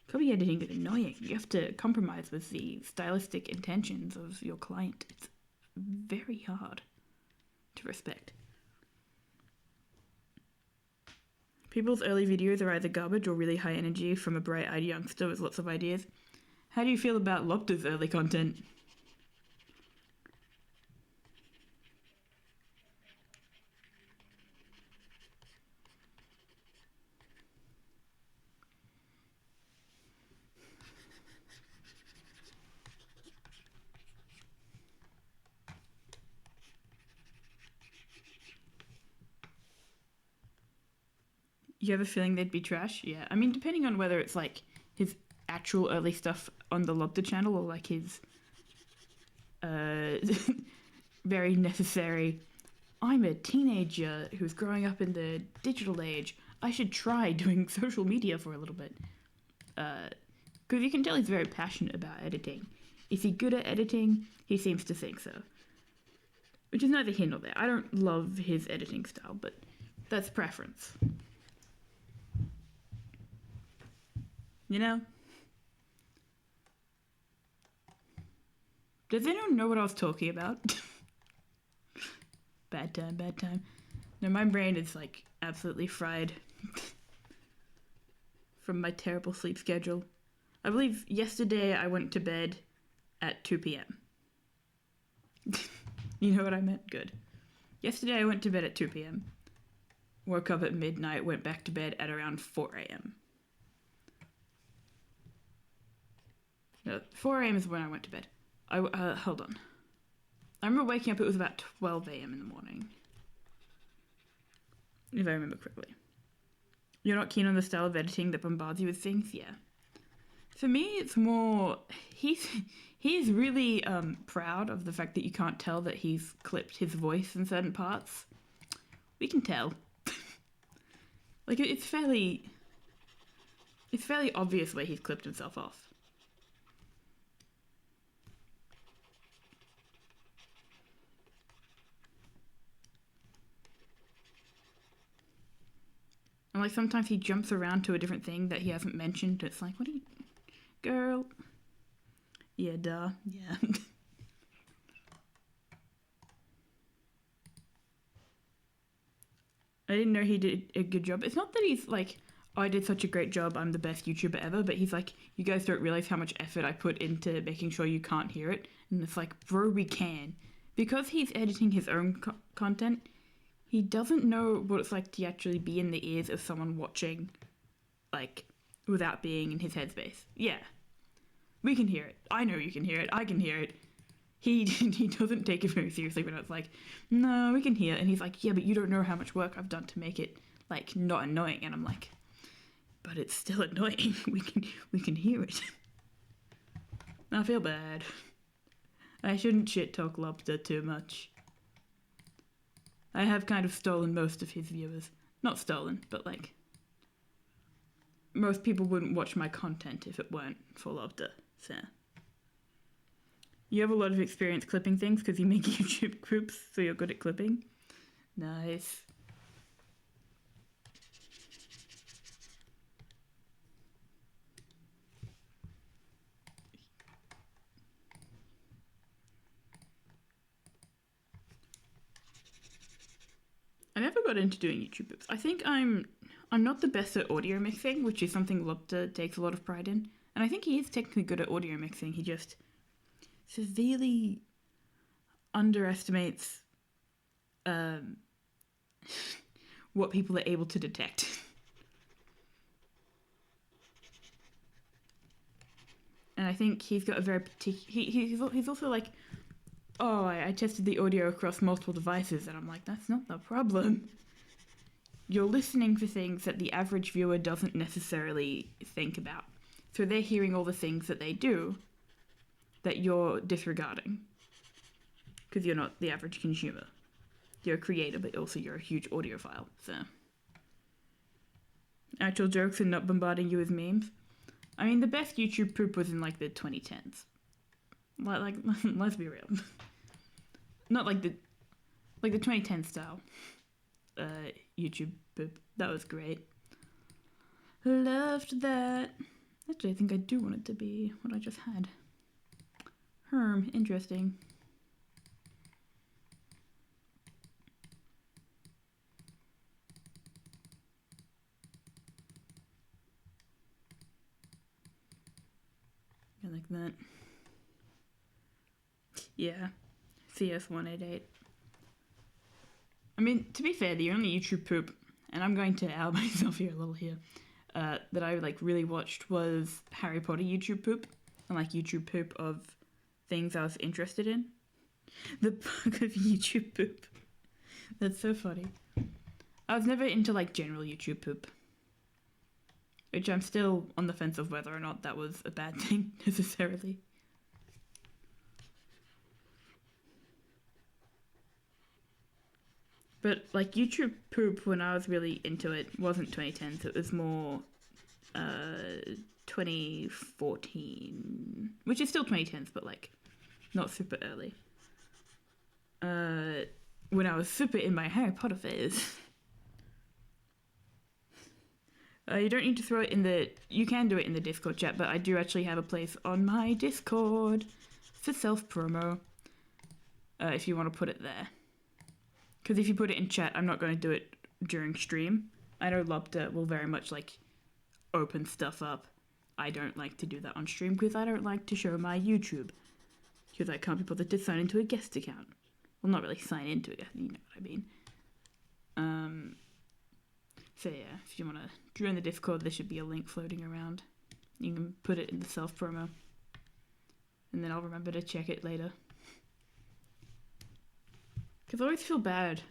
Copy editing is annoying. You have to compromise with the stylistic intentions of your client. It's very hard to respect. People's early videos are either garbage or really high energy from a bright-eyed youngster with lots of ideas. How do you feel about Lopta's early content? You have a feeling they'd be trash? Yeah. I mean, depending on whether it's like his actual early stuff on the Lobster channel or like his very necessary, I'm a teenager who's growing up in the digital age. I should try doing social media for a little bit. Because you can tell he's very passionate about editing. Is he good at editing? He seems to think so. Which is neither here nor there. I don't love his editing style, but that's preference. You know? Does anyone know what I was talking about? Bad time. No, my brain is like absolutely fried from my terrible sleep schedule. I believe yesterday I went to bed at 2 p.m. You know what I meant? Good. Yesterday I went to bed at 2 p.m. Woke up at midnight, went back to bed at around 4 a.m. No, 4 a.m. is when I went to bed. Hold on. I remember waking up, it was about 12 a.m. in the morning. If I remember correctly. You're not keen on the style of editing that bombards you with things? Yeah. For me, it's more... He's really proud of the fact that you can't tell that he's clipped his voice in certain parts. We can tell. Like, it's fairly obvious where he's clipped himself off. And like sometimes he jumps around to a different thing that he hasn't mentioned. It's like, what are you... Girl. Yeah, duh. Yeah. I didn't know he did a good job. It's not that he's like, oh, I did such a great job, I'm the best YouTuber ever, but he's like, you guys don't realize how much effort I put into making sure you can't hear it. And it's like, bro, we can. Because he's editing his own content, he doesn't know what it's like to actually be in the ears of someone watching, like, without being in his headspace. Yeah. We can hear it. I know you can hear it. I can hear it. He doesn't take it very seriously when it's like, no, we can hear it. And he's like, yeah, but you don't know how much work I've done to make it, like, not annoying. And I'm like, but it's still annoying. We can hear it. I feel bad. I shouldn't shit talk Lobster too much. I have kind of stolen most of his viewers. Not stolen, but like, most people wouldn't watch my content if it weren't for Lobster. So you have a lot of experience clipping things because you make YouTube groups, so you're good at clipping. Nice. I never got into doing YouTube groups. I think I'm not the best at audio mixing, which is something Lobster takes a lot of pride in. And I think he is technically good at audio mixing. He just severely underestimates what people are able to detect. And I think he's got a very particular... He's also like, oh, I tested the audio across multiple devices, and I'm like, that's not the problem. You're listening for things that the average viewer doesn't necessarily think about. So they're hearing all the things that they do that you're disregarding. Because you're not the average consumer. You're a creator, but also you're a huge audiophile, so... Actual jokes and not bombarding you with memes. I mean, the best YouTube poop was in, like, the 2010s. Like, let's be real. Not like the 2010 style YouTube poop. That was great. Loved that. Actually, I think I do want it to be what I just had. Interesting. I like that. Yeah. CS188. I mean, to be fair, the only YouTube poop, and I'm going to out myself here a little here, that I like really watched was Harry Potter YouTube poop, and like YouTube poop of things I was interested in. The bug of YouTube poop. That's so funny. I was never into like general YouTube poop, which I'm still on the fence of whether or not that was a bad thing necessarily. But like YouTube poop, when I was really into it, wasn't 2010s. It was more 2014, which is still 2010s, but like not super early. When I was super in my Harry Potter phase. You don't need to throw it in the... You can do it in the Discord chat, but I do actually have a place on my Discord for self-promo. If you want to put it there. Because if you put it in chat, I'm not going to do it during stream. I know Lobster will very much, like, open stuff up. I don't like to do that on stream because I don't like to show my YouTube. Because I can't be bothered to sign into a guest account. Well, not really sign into it, you know what I mean. So yeah, if you want to join the Discord, there should be a link floating around. You can put it in the self-promo. And then I'll remember to check it later. Because I always feel bad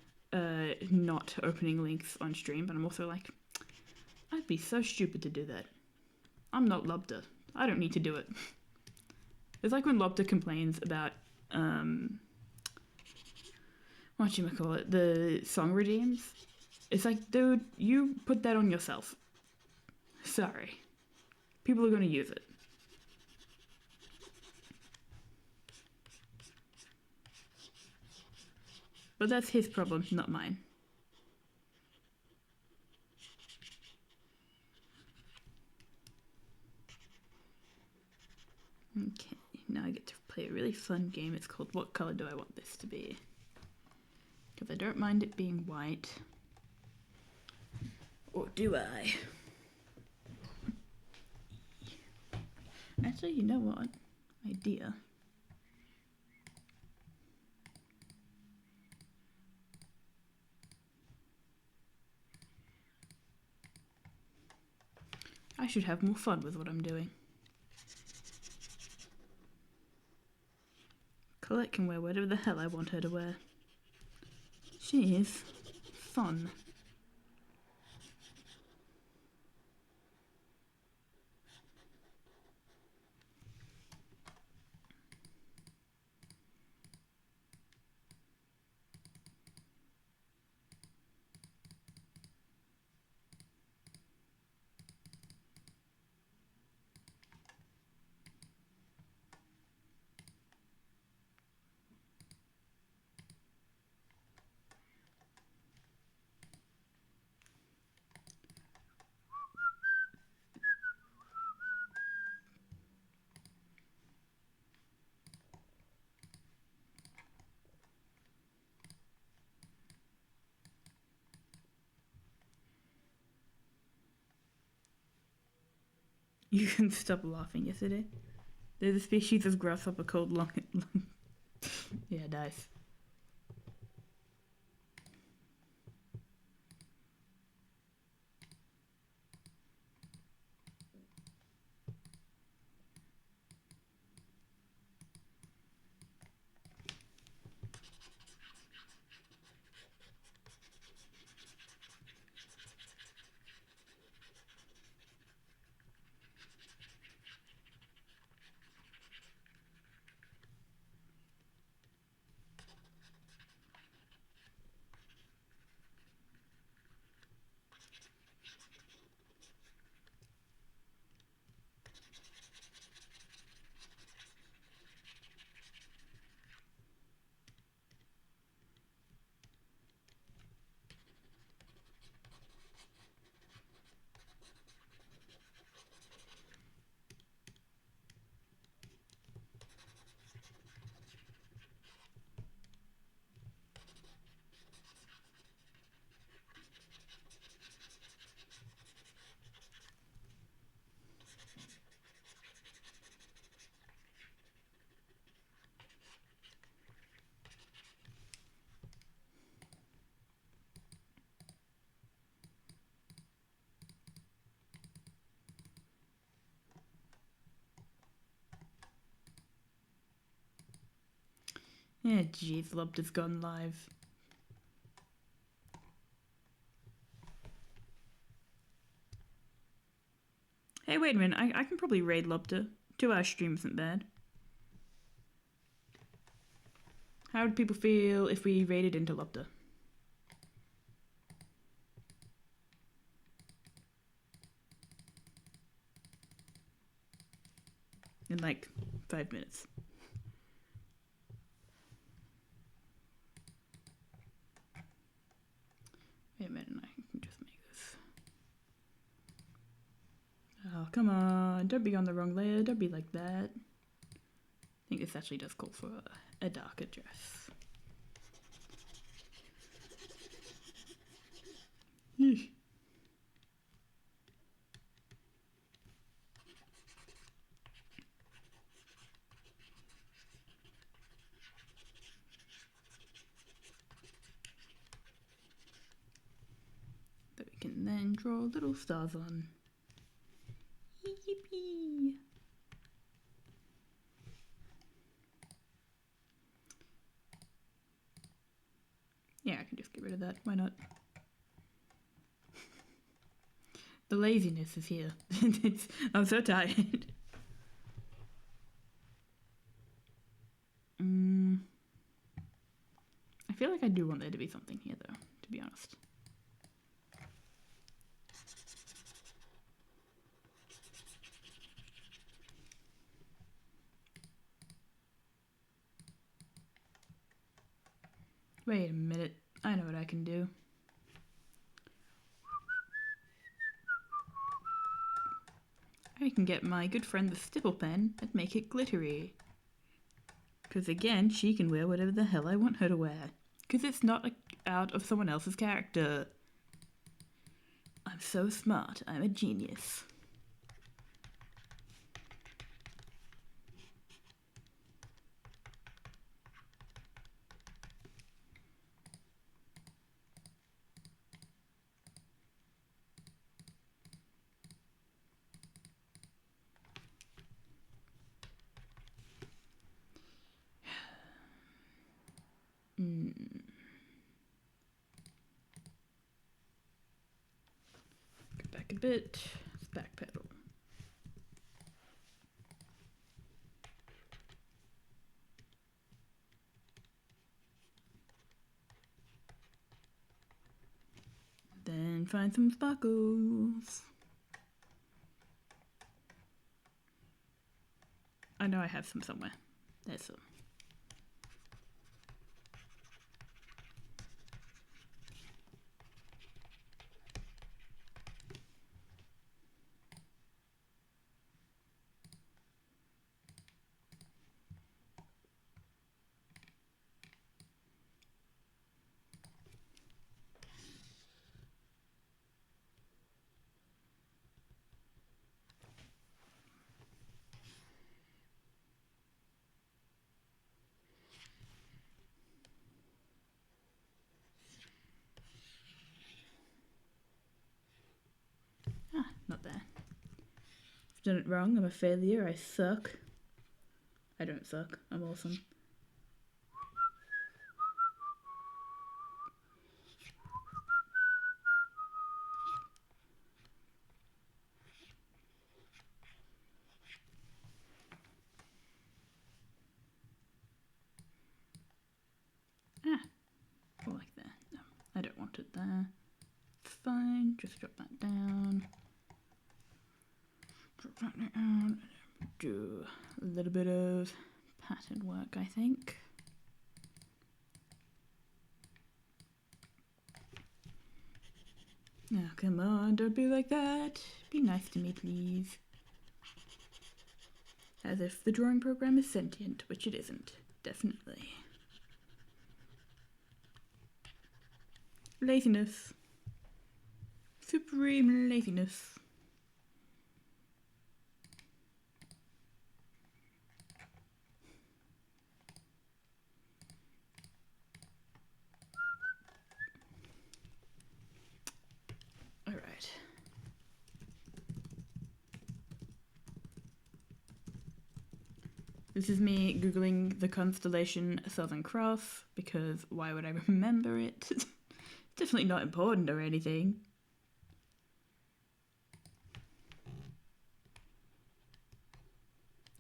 not opening links on stream, but I'm also like, I'd be so stupid to do that. I'm not Lobster. I don't need to do it. It's like when Lobster complains about, whatchamacallit, the song redeems. It's like, dude, you put that on yourself. Sorry. People are going to use it. But that's his problem, not mine. Okay, now I get to play a really fun game. It's called What Color Do I Want This to Be? Because I don't mind it being white. Or do I? Actually, you know what? Idea. I should have more fun with what I'm doing. Colette can wear whatever the hell I want her to wear. She is fun. You can stop laughing yesterday. There's a species of grasshopper called long. Yeah, nice. Yeah, jeez, Lobster's gone live. Hey, wait a minute. I can probably raid Lobster. 2 hour stream isn't bad. How would people feel if we raided into Lobster? In like 5 minutes. Wait a minute, I can just make this. Oh, come on. Don't be on the wrong layer. Don't be like that. I think this actually does call for a darker dress. Yeesh. That we can then draw little stars on. Yippee! Yeah, I can just get rid of that. Why not? The laziness is here. I'm so tired. I feel like I do want there to be something here, though, to be honest. Wait a minute. I know what I can do. I can get my good friend the stipple pen and make it glittery. Because again, she can wear whatever the hell I want her to wear. Because it's not out of someone else's character. I'm so smart. I'm a genius. Go back a bit. Let's backpedal. Then find some sparkles. I know I have some somewhere. There's some. Ah, not there. I've done it wrong. I'm a failure. I suck. I don't suck. I'm awesome. Ah, more like that. No, I don't want it there. It's fine. Just drop that down. Drop that down. Do a little bit of pattern work, I think. Now, come on, don't be like that. Be nice to me, please. As if the drawing program is sentient, which it isn't. Definitely. Laziness. Supreme laziness. All right. This is me Googling the constellation Southern Cross, because why would I remember it? It's definitely not important or anything.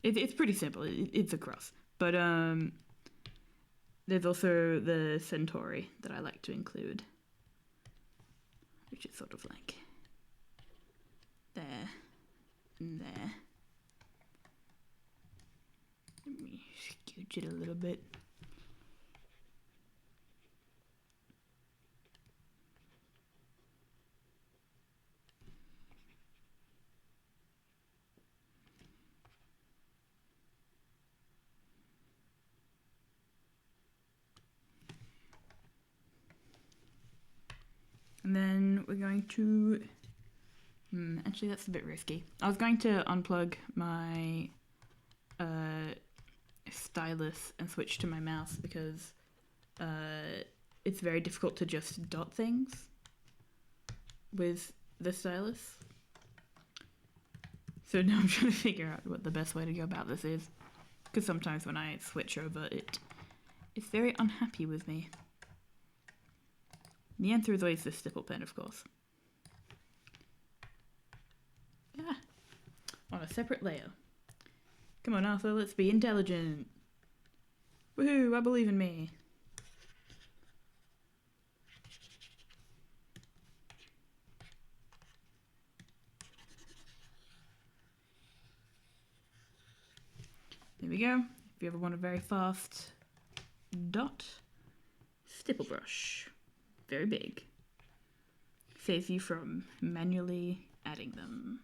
It's pretty simple. It's a cross. But there's also the Centauri that I like to include, which is sort of like there and there. Let me scooch it a little bit. And then we're going to... actually, that's a bit risky. I was going to unplug my stylus and switch to my mouse because it's very difficult to just dot things with the stylus. So now I'm trying to figure out what the best way to go about this is, because sometimes when I switch over, it's very unhappy with me. The answer is always the stipple pen, of course. Ah, on a separate layer. Come on, Arthur, let's be intelligent. Woohoo, I believe in me. There we go. If you ever want a very fast dot, stipple brush. Very big. Saves you from manually adding them.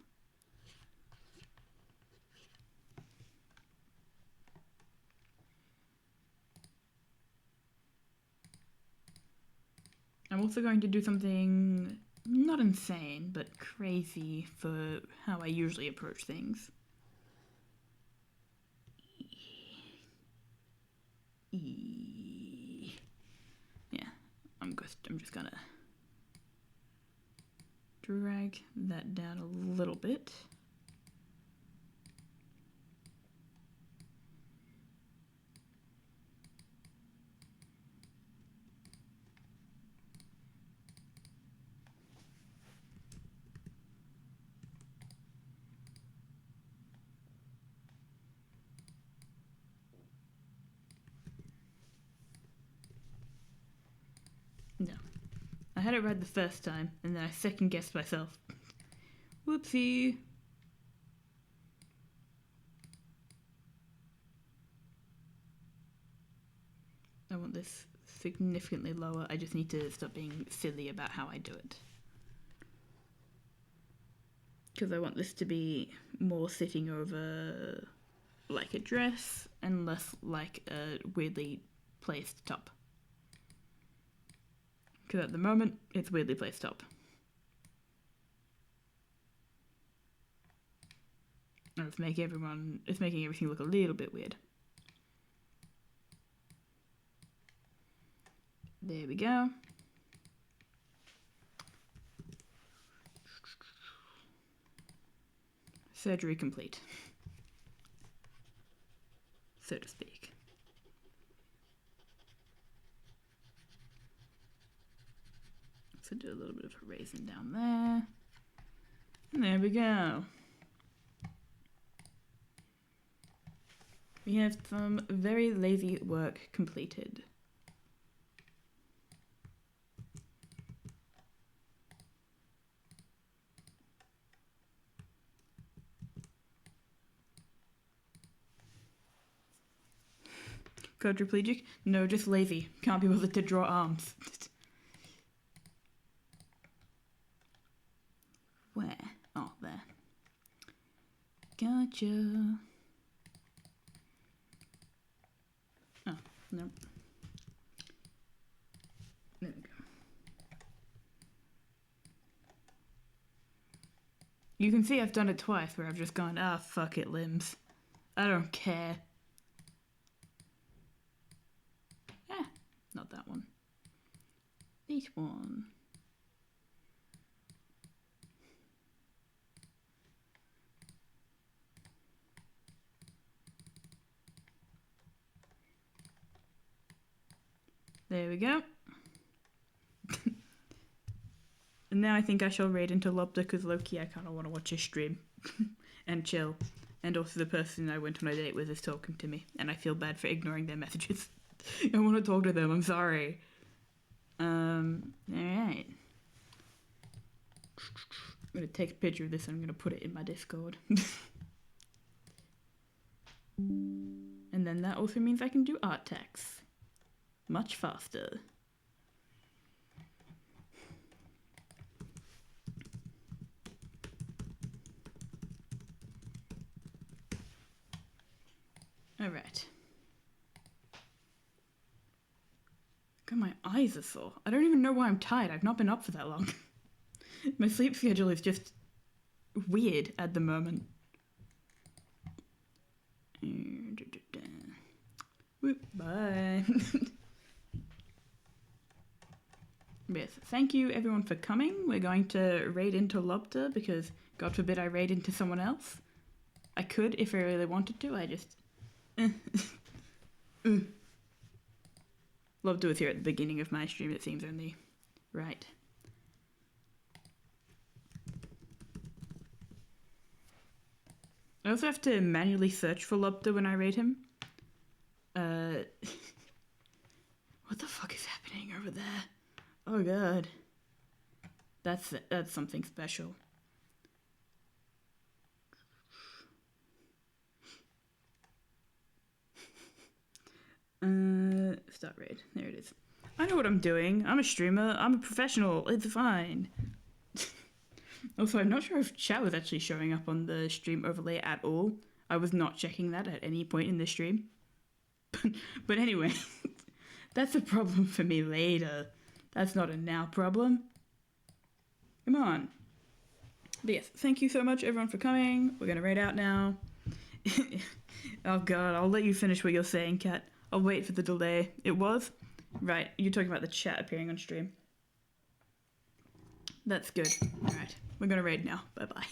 I'm also going to do something not insane, but crazy for how I usually approach things. Yeah, I'm just gonna drag that down a little bit. No. I had it right the first time, and then I second guessed myself. Whoopsie. I want this significantly lower. I just need to stop being silly about how I do it. Because I want this to be more sitting over like a dress and less like a weirdly placed top. Because at the moment, it's weirdly placed top. And it's making everything look a little bit weird. There we go. Surgery complete, so to speak. So do a little bit of erasing down there. And there we go. We have some very lazy work completed. Quadriplegic? No, just lazy. Can't be bothered to draw arms. Where? Oh, there. Gotcha. Oh, no. There we go. You can see I've done it twice where I've just gone, fuck it, limbs. I don't care. Not that one. This one. There we go. And now I think I shall raid into Lobster because low-key I kind of want to watch his stream and chill. And also the person I went on a date with is talking to me and I feel bad for ignoring their messages. I want to talk to them, I'm sorry. Alright. I'm going to take a picture of this and I'm going to put it in my Discord. And then that also means I can do art text much faster. Alright. God, my eyes are sore. I don't even know why I'm tired. I've not been up for that long. My sleep schedule is just weird at the moment. Whoop, bye. Yes, thank you everyone for coming. We're going to raid into Lobster because God forbid I raid into someone else. I could if I really wanted to, I just... Lobster was here at the beginning of my stream, it seems only right. I also have to manually search for Lobster when I raid him. What the fuck is happening over there? Oh god. That's something special. Start raid. There it is. I know what I'm doing. I'm a streamer. I'm a professional. It's fine. Also, I'm not sure if chat was actually showing up on the stream overlay at all. I was not checking that at any point in the stream. But anyway, that's a problem for me later. That's not a now problem. Come on. But yes, thank you so much everyone for coming. We're gonna raid out now. Oh god, I'll let you finish what you're saying, Kat. I'll wait for the delay. It was? Right, you're talking about the chat appearing on stream. That's good. Alright, we're gonna raid now. Bye-bye.